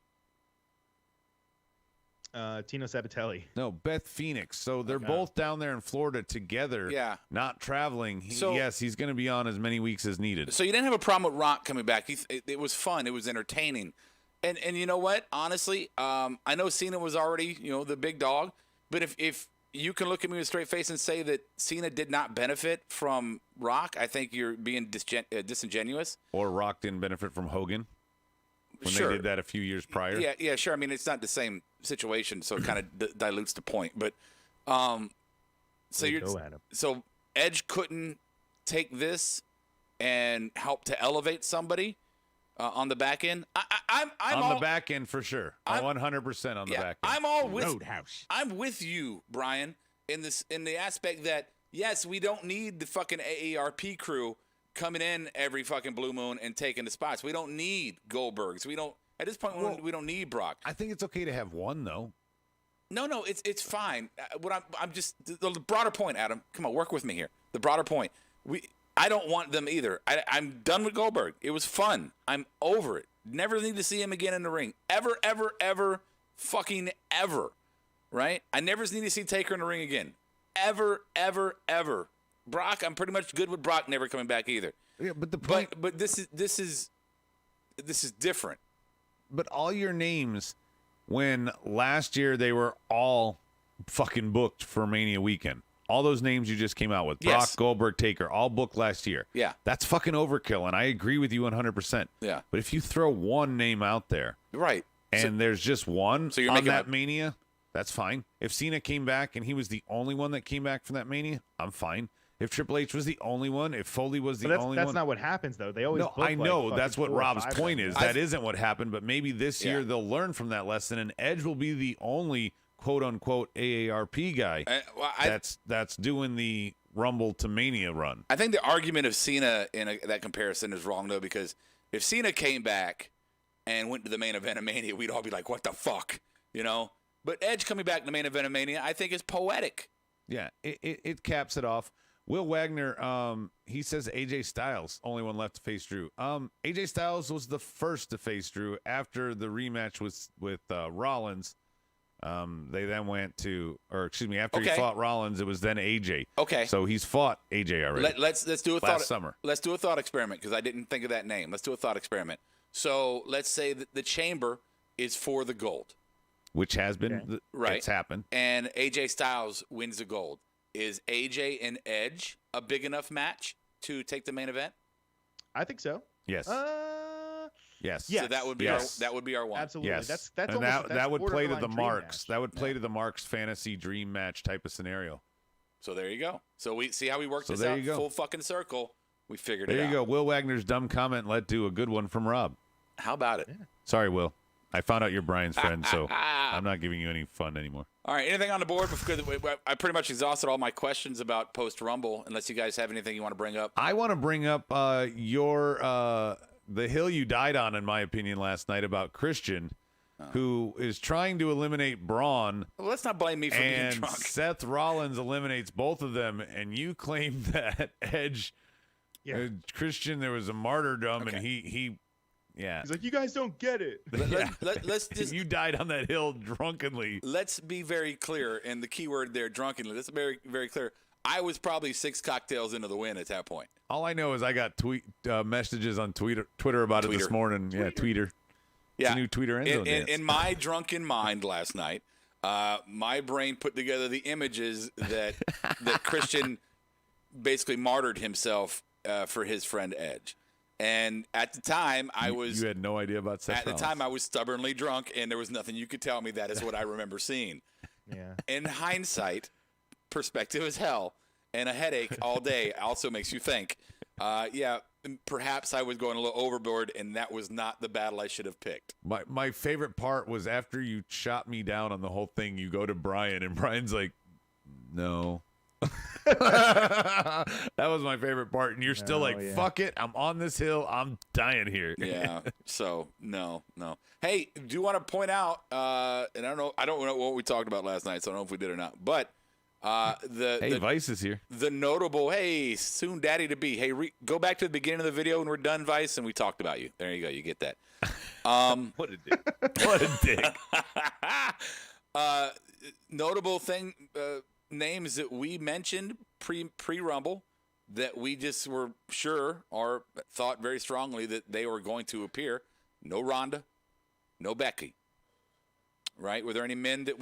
Tino Sabatelli. No, Beth Phoenix. So they're both down there in Florida together. Yeah. Not traveling. So- Yes, he's going to be on as many weeks as needed. So you didn't have a problem with Rock coming back. It was fun. It was entertaining. And you know what? Honestly, I know Cena was already, the big dog. But if you can look at me with a straight face and say that Cena did not benefit from Rock, I think you're being disingenuous. Or Rock didn't benefit from Hogan when Sure. they did that a few years prior. Yeah, sure. I mean, it's not the same situation, so it kind of dilutes the point. But so Edge couldn't take this and help to elevate somebody on the back end. I'm on the back end for sure. I'm 100% on the back end. I'm all with Roadhouse. I'm with you, Brian, in the aspect that yes, we don't need the fucking AARP crew coming in every fucking blue moon and taking the spots. We don't need Goldbergs. We don't at this point we don't need Brock. I think it's okay to have one though. No, it's fine. What I'm just the broader point, Adam. Come on, work with me here. The broader point. I don't want them either. I'm done with Goldberg. It was fun. I'm over it. Never need to see him again in the ring. Ever, ever, ever, fucking ever. Right? I never need to see Taker in the ring again. Ever, ever, ever. Brock, I'm pretty much good with Brock never coming back either. Yeah, but the point. But this is different. But all your names, when last year they were all fucking booked for Mania weekend. All those names you just came out with, Brock, Yes. Goldberg, Taker, all booked last year. Yeah. That's fucking overkill, and I agree with you 100%. Yeah. But if you throw one name out there, Right. and there's just one So you're on making that a- Mania, that's fine. If Cena came back and he was the only one that came back from that Mania, I'm fine. If Triple H was the only one, if Foley was the But only that's one. not what happens though. They always No, book, I know. like, That's what fucking 4 or Rob's 5 point of is. them. That isn't what happened, but maybe this year Yeah. they'll learn from that lesson, and Edge will be the only quote-unquote AARP guy that's doing the Rumble to Mania run. I think the argument of Cena in that comparison is wrong, though, because if Cena came back and went to the main event of Mania, we'd all be like, what the fuck? But Edge coming back to the main event of Mania, I think is poetic. Yeah, it caps it off. Will Wagner, he says AJ Styles, only one left to face Drew. AJ Styles was the first to face Drew after the rematch with Rollins. They then went to, after he fought Rollins, it was then AJ. Okay. So he's fought AJ already. Let's do a last summer. Let's do a thought experiment because I didn't think of that name. Let's do a thought experiment. So let's say that the Chamber is for the gold, Which has been, Right. it's happened. and AJ Styles wins the gold. Is AJ and Edge a big enough match to take the main event? I think so. Yes. Yes. yeah. So that would be Yes. our one. Absolutely. Yes. That's and almost, that would play to the borderline dream marks. match. That would play to the marks fantasy dream match type of scenario. So there you go. So we see how we worked So this there out. you go. Full fucking circle. We figured it There out. you go. Will Wagner's dumb comment led to a good one from Rob. How about it? Sorry, Will. I found out you're Brian's friend, so I'm not giving you any fun anymore. All right. Anything on the board? Because I pretty much exhausted all my questions about post Rumble. Unless you guys have anything you want to bring up. I want to bring up the hill you died on, in my opinion, last night about Christian, who is trying to eliminate Braun, Well, let's not blame me for being and drunk. Seth Rollins eliminates both of them, and you claim that Edge, Christian, there was a martyrdom, Okay. and he He's like, you guys don't get it. Let's just you died on that hill drunkenly. let's be very clear, and the key word there, drunkenly. Let's be very, very clear. I was probably 6 cocktails into the win at that point. All I know is I got messages on Twitter about it this morning. Yeah, Tweeter. Yeah, it's a new Tweeter end zone dance. In my drunken mind last night, my brain put together the images that Christian basically martyred himself for his friend Edge. And at the time, you had no idea about Seth Rollins. At the time, I was stubbornly drunk, and there was nothing you could tell me. That is what I remember seeing. Yeah. In hindsight, perspective is hell, and a headache all day also makes you think. Yeah, perhaps I was going a little overboard, and that was not the battle I should have picked. My favorite part was after you shot me down on the whole thing, you go to Brian, and Brian's like, no. That was my favorent part, and you're still like, fuck it, I'm on this hill, I'm dying here. Yeah, so no. Hey, do you want to point out, and I don't know what we talked about last night, so I don't know if we did or not, but Vice is here. The notable, soon daddy to be. Hey, go back to the beginning of the video when we're done, Vice, and we talked about you. There you go, you get that. What a dick. What a dick. Notable thing, names that we mentioned pre-Rumble that we just were sure or thought very strongly that they were going to appear. No Ronda, no Becky. Right? Were there any men that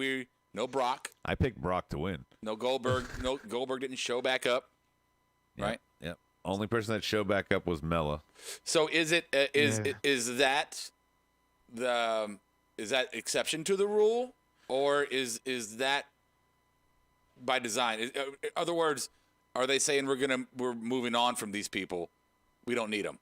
no Brock? I picked Brock to win. No Goldberg. No Goldberg didn't show back up. Right? Yep. Only person that showed back up was Mella. So is that exception to the rule, or is that by design? In other words, are they saying we're moving on from these people? We don't need them.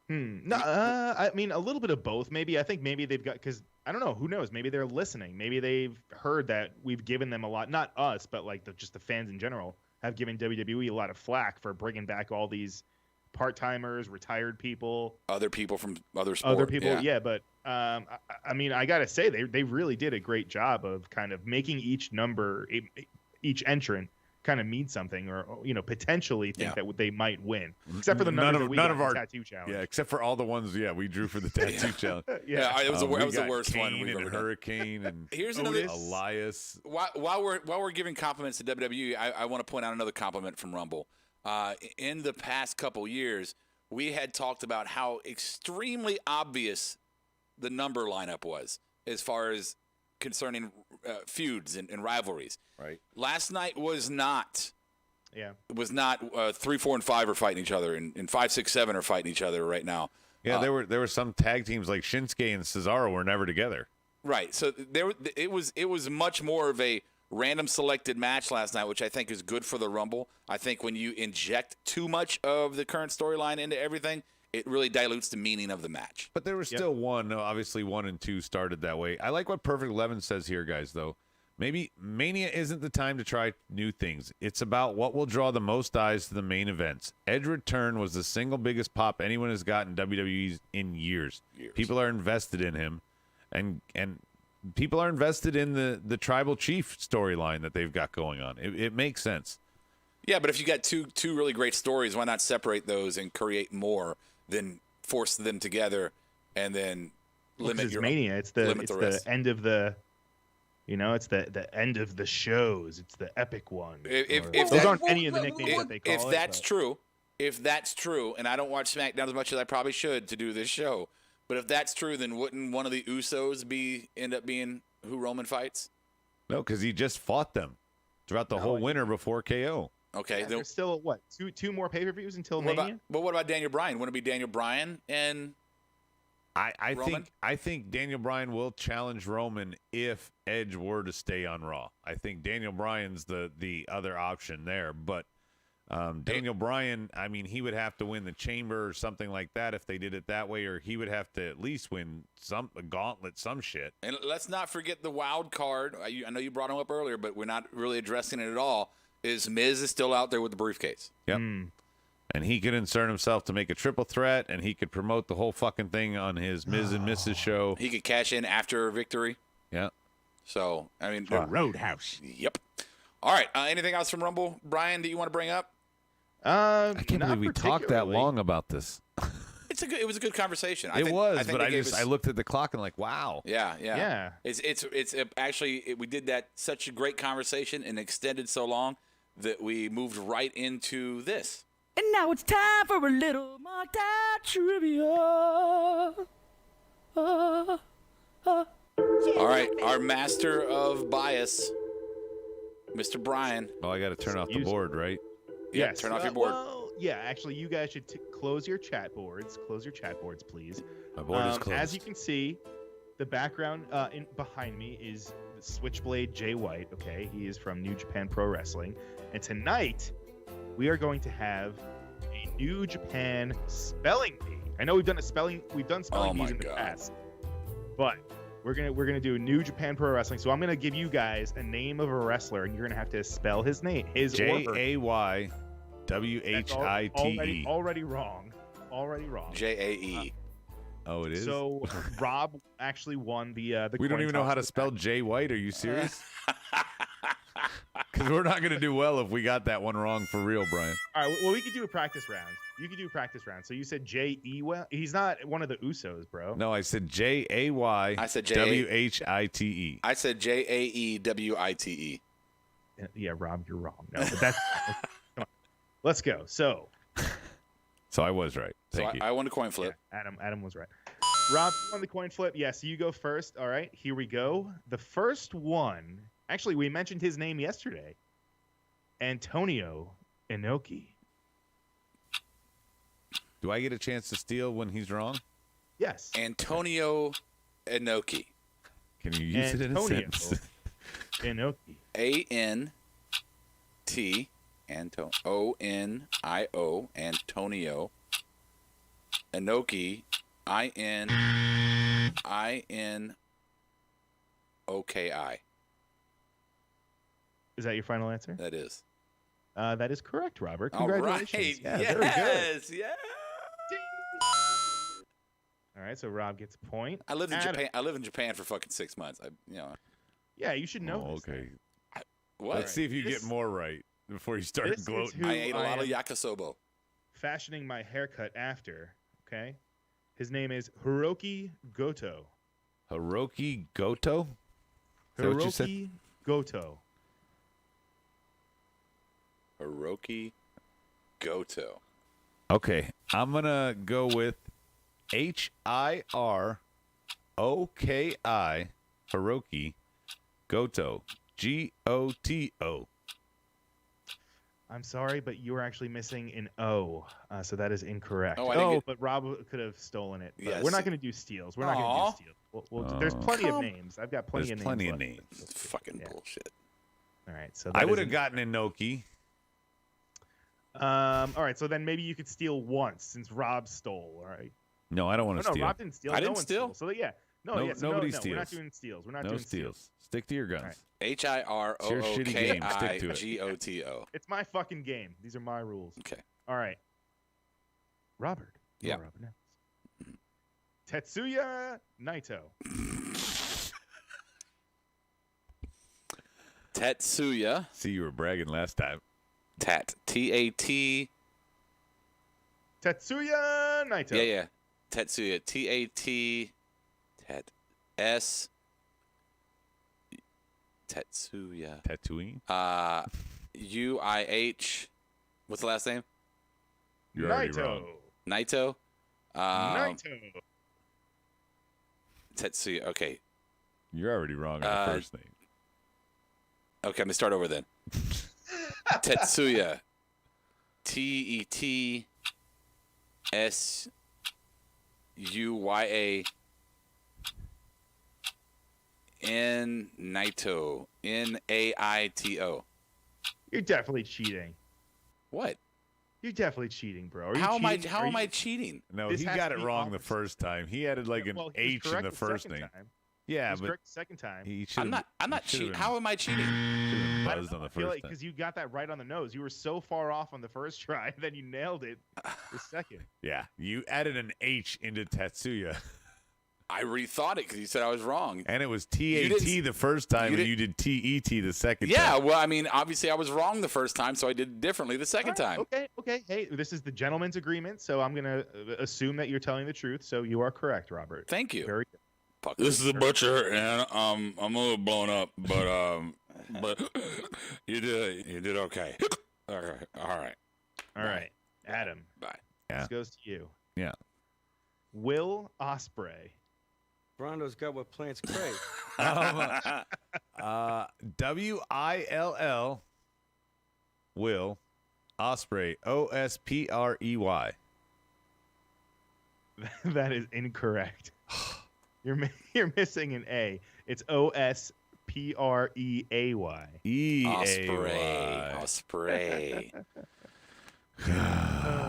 No, I mean a little bit of both. Maybe I think maybe they've got, because I don't know, who knows? Maybe they're listening. Maybe they've heard that we've given them a lot. Not us, but like just the fans in general have given WWE a lot of flack for bringing back all these part-timers, retired people, other people from other sports. Yeah. But I mean, I gotta say they really did a great job of kind of making each entrant kind of mean something, or potentially think that they might win. Except for the none of our tattoo challenge. Yeah, except for all the ones we drew for the tattoo challenge. It was the worst Kane one we've and ever Hurricane and here's another Elias. While we're giving compliments to WWE, I want to point out another compliment from Rumble. In the past couple years, we had talked about how extremely obvious the number lineup was as far as concerning feuds and rivalries. Right. Last night was not. Yeah. It was not 3, 4, and 5 are fighting each other, and 5, 6, 7 are fighting each other right now. Yeah, there were some tag teams like Shinsuke and Cesaro were never together. Right. So it was much more of a random selected match last night, which I think is good for the Rumble. I think when you inject too much of the current storyline into everything, it really dilutes the meaning of the match. But there was still one. Obviously, 1 and 2 started that way. I like what Perfect 11 says here, guys, though. Maybe Mania isn't the time to try new things. It's about what will draw the most eyes to the main events. Edge return was the single biggest pop anyone has gotten WWE in years. People are invested in him, and people are invested in the Tribal Chief storyline that they've got going on. It makes sense. Yeah, but if you got two really great stories, why not separate those and create more than force them together and then limit your Mania? It's the end of the. It's the end of the shows. It's the epic one. If those aren't any of the nicknames that they call it. If that's true, and I don't watch SmackDown as much as I probably should to do this show, but if that's true, then wouldn't one of the Usos end up being who Roman fights? No, because he just fought them throughout the whole winter before KO. Okay, there's still two more pay-per-views until Mania. But what about Daniel Bryan? Wouldn't it be Daniel Bryan and? I think Daniel Bryan will challenge Roman if Edge were to stay on Raw. I think Daniel Bryan's the other option there, but Daniel Bryan, I mean, he would have to win the Chamber or something like that if they did it that way, or he would have to at least win a gauntlet, some shit. And let's not forget the wild card. I know you brought him up earlier, but we're not really addressing it at all. Miz is still out there with the briefcase. Yep. And he could insert himself to make a triple threat, and he could promote the whole fucking thing on his Miz and Mrs. show. He could cash in after victory. Yeah. So, I mean, the Roadhouse. Yep. All right. Anything else from Rumble, Brian, that you want to bring up? I can't believe we talked that long about this. It was a good conversation. I looked at the clock and like, wow. Yeah. It's actually we did that such a great conversation and extended so long that we moved right into this. And now it's time for a little marked out trivia. All right, our master of bias, Mr. Brian. Oh, I got to turn off the Use- board, right? Yeah, Yes. turn off your board. Well, yeah, actually, you guys should close your chat boards. Close your chat boards, please. My board is closed. As you can see, the background behind me is Switchblade Jay White. Okay, he is from New Japan Pro Wrestling, and tonight we are going to have a New Japan spelling bee. I know we've done spelling bees in the past, but we're gonna do New Japan Pro Wrestling. So I'm gonna give you guys a name of a wrestler, and you're gonna have to spell his name. His or her. JAYWHITE. Already wrong. JAE. Oh, it is? So Rob actually won the we don't coin even know toss how to with spell that. Jay White. Are you serious? Because we're not going to do well if we got that one wrong for real, Brian. All right, well, we could do a practice round. You could do a practice round. So you said J-E, well, he's not one of the Usos, bro. No, I said JAYWHITE. I said JAEWITE. Yeah, Rob, you're wrong. No, but that's come on. Let's go. So I was right. Thank you. I won a coin flip. yeah, Adam was right. Rob, you won the coin flip. Yes, you go first. All right, here we go. The first one, actually, we mentioned his name yesterday. Antonio Inoki. Do I get a chance to steal when he's wrong? Yes. Antonio Inoki. Can you use it in a Antonio sentence? Inoki. A-N-T O-N-I-O Antonio Inoki I-N-I-N-O-K-I. Is that your final answer? That is. That is correct, Robert. All right. Congratulations. Yeah, very good. Yes. Yeah. All right, so Rob gets a point. I lived in Adam. Japan. I lived in Japan for fucking 6 months. Yeah, you should know. Oh, this. okay. What? Let's see if you This- get more right before you start this is gloating. who I ate a lot of am yakisoba. fashioning my haircut after. Okay, his name is Hiroki Goto. Hiroki Goto? Is that what you said? Hiroki Goto. Hiroki Goto. Okay, I'm going to go with Hiroki Hiroki Goto. Goto. I'm sorry, but you were actually missing an O, so that is incorrect. Oh, I didn't get- but Rob could have stolen it. But Yes. we're not going to do steals. We're not Aw. going to do steals. There's plenty of Come- names. I've got plenty There's of names. plenty of left. names. Let's see. Fucking Yeah. bullshit. All right, so I that would is have gotten Inoki. All right, so then maybe you could steal once since Rob stole. All right. No, I don't want No, to no, steal. Rob didn't steal. I No didn't one steal. stole. So yeah, No, yes, nobody no, We're not steals. doing steals. We're not No doing steals. Stick to your guns. All right. Hirooki-Goto. It's my fucking game. These are my rules. Okay. All right. Robert. Yeah. Robert next. Tetsuya Naito. Tetsuya. See, you were bragging last time. T-A-T. Tetsuya Naito. Yeah. Tetsuya. T-A-T. S. Tetsuya. Tatooine? U-I-H. What's the last name? You're already Naito. wrong. Naito. Naito. Tetsuya. Okay. You're already wrong on the first name. Okay, I'm going to start over then. Tetsuya. T-E-T-S-U-Y-A. Naito. N-A-I-T-O. You're definitely cheating. What? You're definitely cheating, bro. Are you How am I? cheating? How Are am you- I cheating? No, This he has got to it be wrong the opposite. first time. He added like an Well, he was H in correct the first second name. time. He Yeah, was but correct the second time. he should. I'm not cheating. How am I cheating? Been I don't buzzed know, on the I feel first like time. because you got that right on the nose. You were so far off on the first try, then you nailed it the second. Yeah, you added an H into Tatsuya, I rethought it because you said I was wrong. and it was You TAT didn't- the first time, you and you did TET the second Yeah, time. well, I mean, obviously I was wrong the first time, so I did it differently the second All right, time. Okay. Hey, this is the gentleman's agreement, so I'm gonna assume that you're telling the truth. So you are correct, Robert. Thank you. Very good. Fuck. This is a butcher, and I'm a little blown up, but but you did okay. All right. All right, Adam. Bye. Yeah. This goes to you. Yeah. Will Ospreay. Brondo's got what plants crave. WILL Will Osprey OSPREY. That is incorrect. You're missing an A. It's OSPREAY. Osprey.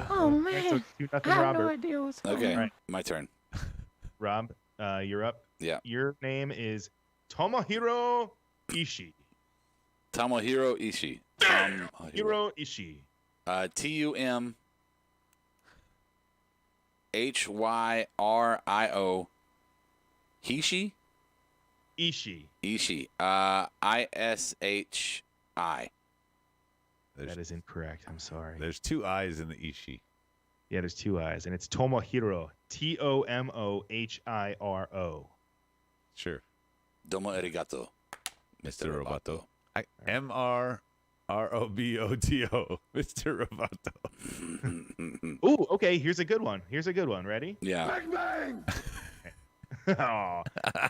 Oh man, So 2-0 I have Robert. no idea what's going Okay, All right. my turn. Rob, you're up. Yeah. Your name is Tomohiro Ishii. Tomohiro Ishii. Hiro Ishii. TUMHYRIO. Hishi? Ishii. Ishii. ISHI. That is incorrect. I'm sorry. There's 2 I's in the Ishii. Yeah, there's 2 I's, and it's Tomohiro. TOMOHIRO. Sure. Domo arigato, Mr. Roboto. MRROBOTO. Mr. Roboto. Ooh, okay. Here's a good one. Ready? Yeah. Oh,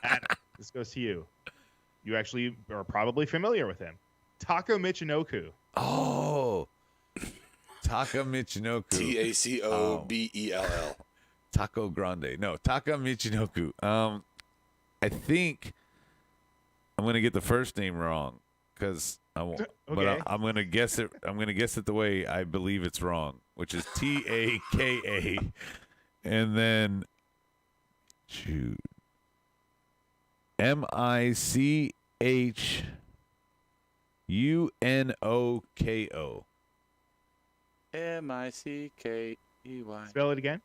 Adam, this goes to you. You actually are probably familiar with him. Taka Michinoku. Oh. Taka Michinoku. TACOBELL. Taco Grande. No, Taka Michinoku. I think I'm gonna get the first name wrong because I won't. But Okay. I'm gonna guess it. I'm gonna guess it the way I believe it's wrong, which is TAKA, and then shoot, MICHUNOKO. MICKEY. Spell it again.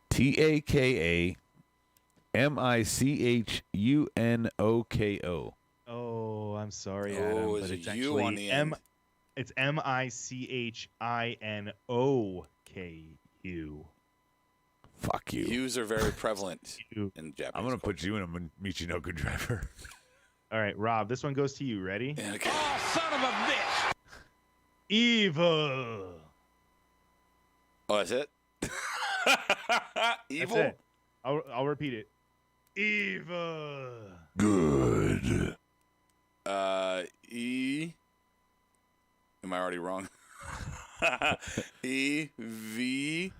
TAKA MICHUNOKO. Oh, I'm sorry, Oh, Adam. is but it it's U actually on the end? It's MICHINOKU. Fuck you. Hues are very prevalent You. in Japanese. I'm gonna put you in a Michinoku driver. All right, Rob. This one goes to you. Ready? Okay. Evil. Oh, that's it? Evil? That's it. I'll repeat it. Evil. Good. E. Am I already wrong? EVUUL.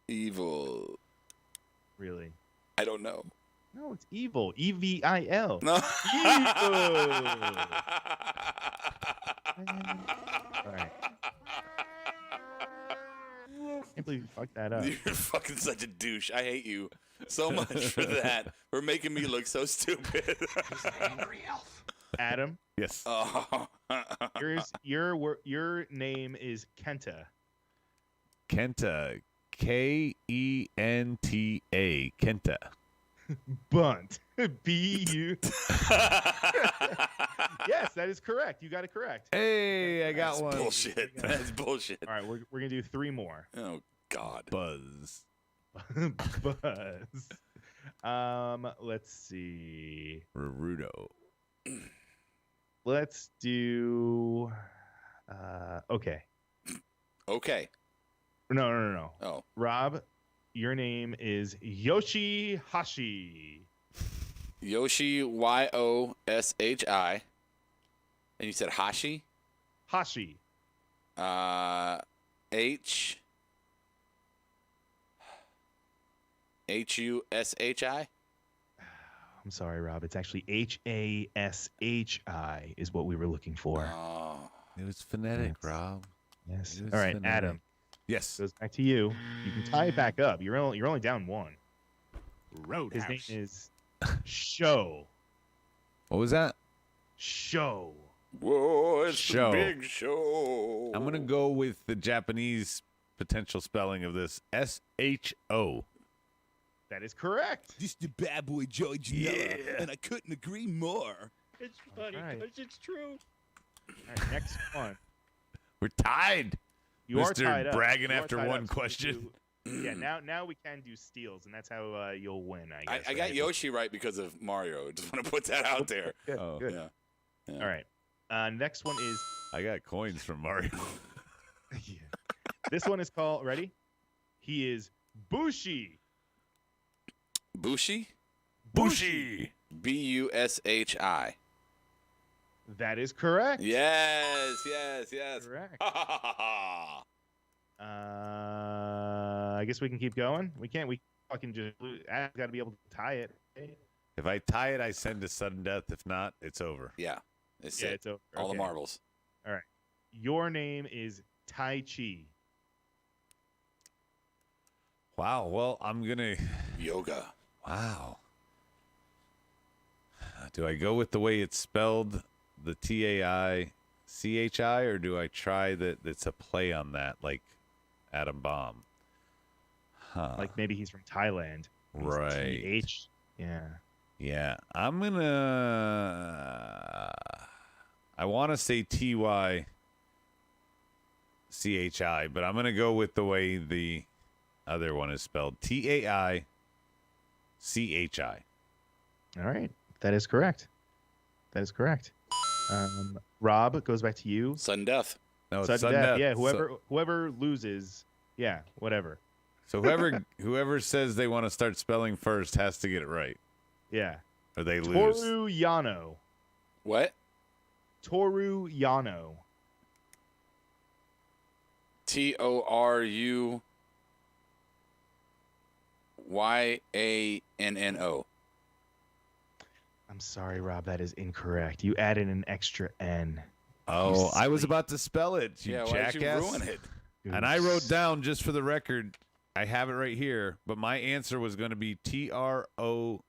Evil. Really? I don't know. No, it's evil. EVIL. No. Evil. All right. I can't believe you fucked that up. You're fucking such a douche. I hate you so much for that. For making me look so stupid. Adam, Yes. Oh. your name is Kenta. Kenta. KENTA. Kenta. Bunt. BU. Yes, that is correct. You got it correct. Hey, I got That's one. bullshit. That's bullshit. All right, we're gonna do 3 more. Oh, God. Buzz. Buzz. Let's see. Naruto. Let's do. Okay. Okay. No. Oh. Rob, your name is Yoshihashi. Yoshi, YOSHI. And you said Hashi? Hashi. HUSHI? I'm sorry, Rob. It's actually HASHI is what we were looking for. Oh. It was phonetic, Yes. Rob. Yes. It was All right, phonetic. Adam. Yes. Goes back to you. You can tie it back up. You're only down 1. Roadhouse. His name is Show. What was that? Show. Whoa, it's Show. the big show. I'm gonna go with the Japanese potential spelling of this. SHO. That is correct. This the bad boy Joey Janela, and I couldn't agree more. It's funny All right. because it's true. All right, next one. We're tied. You are Mr. tied up. bragging You are after tied one up, so question. Yeah, now we can do steals, and that's how you'll win, I guess. I got right? Yoshi right because of Mario. Just want to put that out there. Good, Oh. good. Yeah. All right. Next one is I got coins from Mario. yeah. This one is called, ready? He is Bushi. Bushi? Bushi. Bushi. That is correct. Yes. Correct. I guess we can keep going. We can't. We fucking just I've got to be able to tie it. If I tie it, I send to sudden death. If not, it's over. Yeah. It's Yeah, it. it's over. All the Okay. marbles. All right. Your name is Tai Chi. Wow. Well, I'm gonna. Yoga. Wow. Do I go with the way it's spelled, the TAICHI, or do I try that it's a play on that, like Atom Bomb? Huh. Like maybe he's from Thailand. He's Right. TH. Yeah. Yeah. I'm gonna. I want to say TYCHI, but I'm gonna go with the way the other one is spelled, TAICHI. All right. That is correct. That is correct. Rob, it goes back to you. Sudden death. No, it's Sudden sudden death. death. Yeah. Whoever loses. Yeah. Whatever. So whoever says they want to start spelling first has to get it right, Yeah. or they lose. Toru Yano. What? Toru Yano. TORUYANNO. I'm sorry, Rob. That is incorrect. You added an extra N. Oh, I was about to spell it, you Yeah, why jackass. did you ruin it? And I wrote down, just for the record, I have it right here, but my answer was going to be TORUYANO.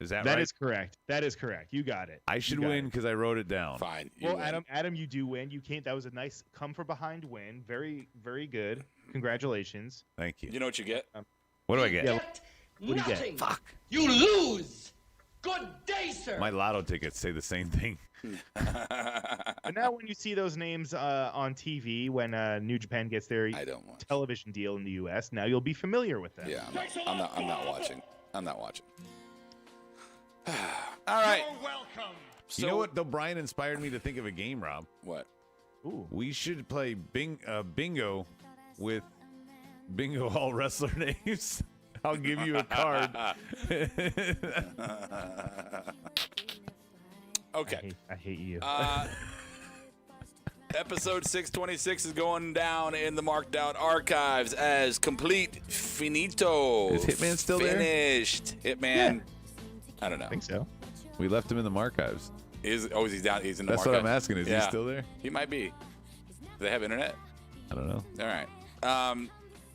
Is that right? That is correct. That is correct. You got it. I should You got win it. because I wrote it down. Fine. You Well, win. Adam, you do win. You can't. That was a nice come from behind win. Very, very good. Congratulations. Thank you. You know what you get? What do I get? Yeah. What do you get? Fuck. You lose. Good day, sir. My lotto tickets say the same thing. But now, when you see those names on TV, when New Japan gets their I don't watch. television deal in the U.S., now you'll be familiar with them. Yeah, I'm not watching. I'm not watching. All right. welcome. So, You know what, though? Brian inspired me to think of a game, Rob. What? Ooh. We should play bingo with bingo all wrestler names. I'll give you a card. Okay. I hate you. Episode 626 is going down in the marked out archives as complete finito. Is Hitman still there? Finished. Hitman. I don't know. I think so. We left him in the archives. Is he's down? He's in the That's what market. I'm asking. Is he still there? He might be. Do they have internet? I don't know. All right.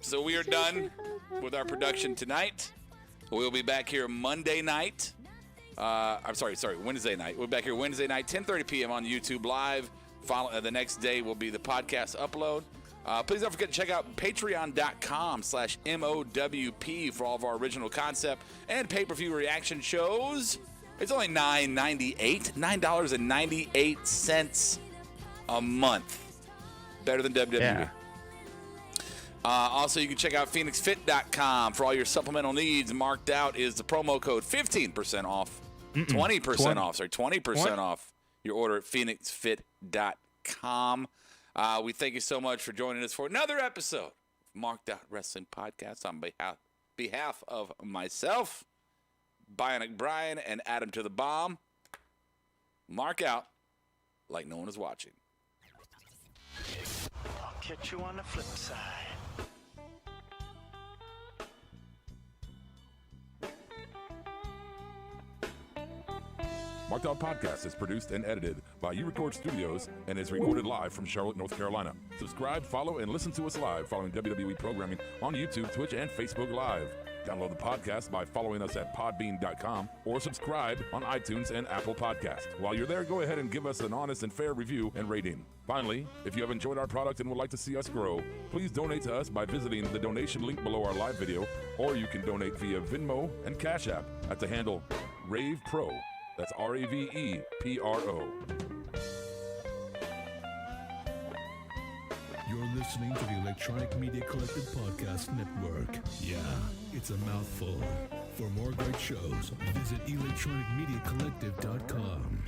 So we are done with our production tonight. We'll be back here Monday night. I'm sorry, Wednesday night. We'll be back here Wednesday night, 10:30 p.m. on YouTube Live. The next day will be the podcast upload. Please don't forget to check out patreon.com/MOWP for all of our original concept and pay-per-view reaction shows. It's only $9.98 a month. Better than WWE. Yeah. Also, you can check out PhoenixFit.com for all your supplemental needs. Marked out is the promo code 15% off. 20% off. Sorry, 20% off your order at PhoenixFit.com. We thank you so much for joining us for another episode of Marked Out Wrestling Podcast on behalf of myself, Bionic Brian, and Adam to the Bomb. Mark out like no one is watching. I'll catch you on the flip side. Marked Out Podcast is produced and edited by You Record Studios and is recorded live from Charlotte, North Carolina. Subscribe, follow, and listen to us live following WWE programming on YouTube, Twitch, and Facebook Live. Download the podcast by following us at podbean.com or subscribe on iTunes and Apple Podcasts. While you're there, go ahead and give us an honest and fair review and rating. Finally, if you have enjoyed our product and would like to see us grow, please donate to us by visiting the donation link below our live video, or you can donate via Venmo and Cash App at the handle Ravepro. That's RAVEPRO. You're listening to the Electronic Media Collective Podcast Network. Yeah, it's a mouthful. For more great shows, visit electronicmediacollective.com.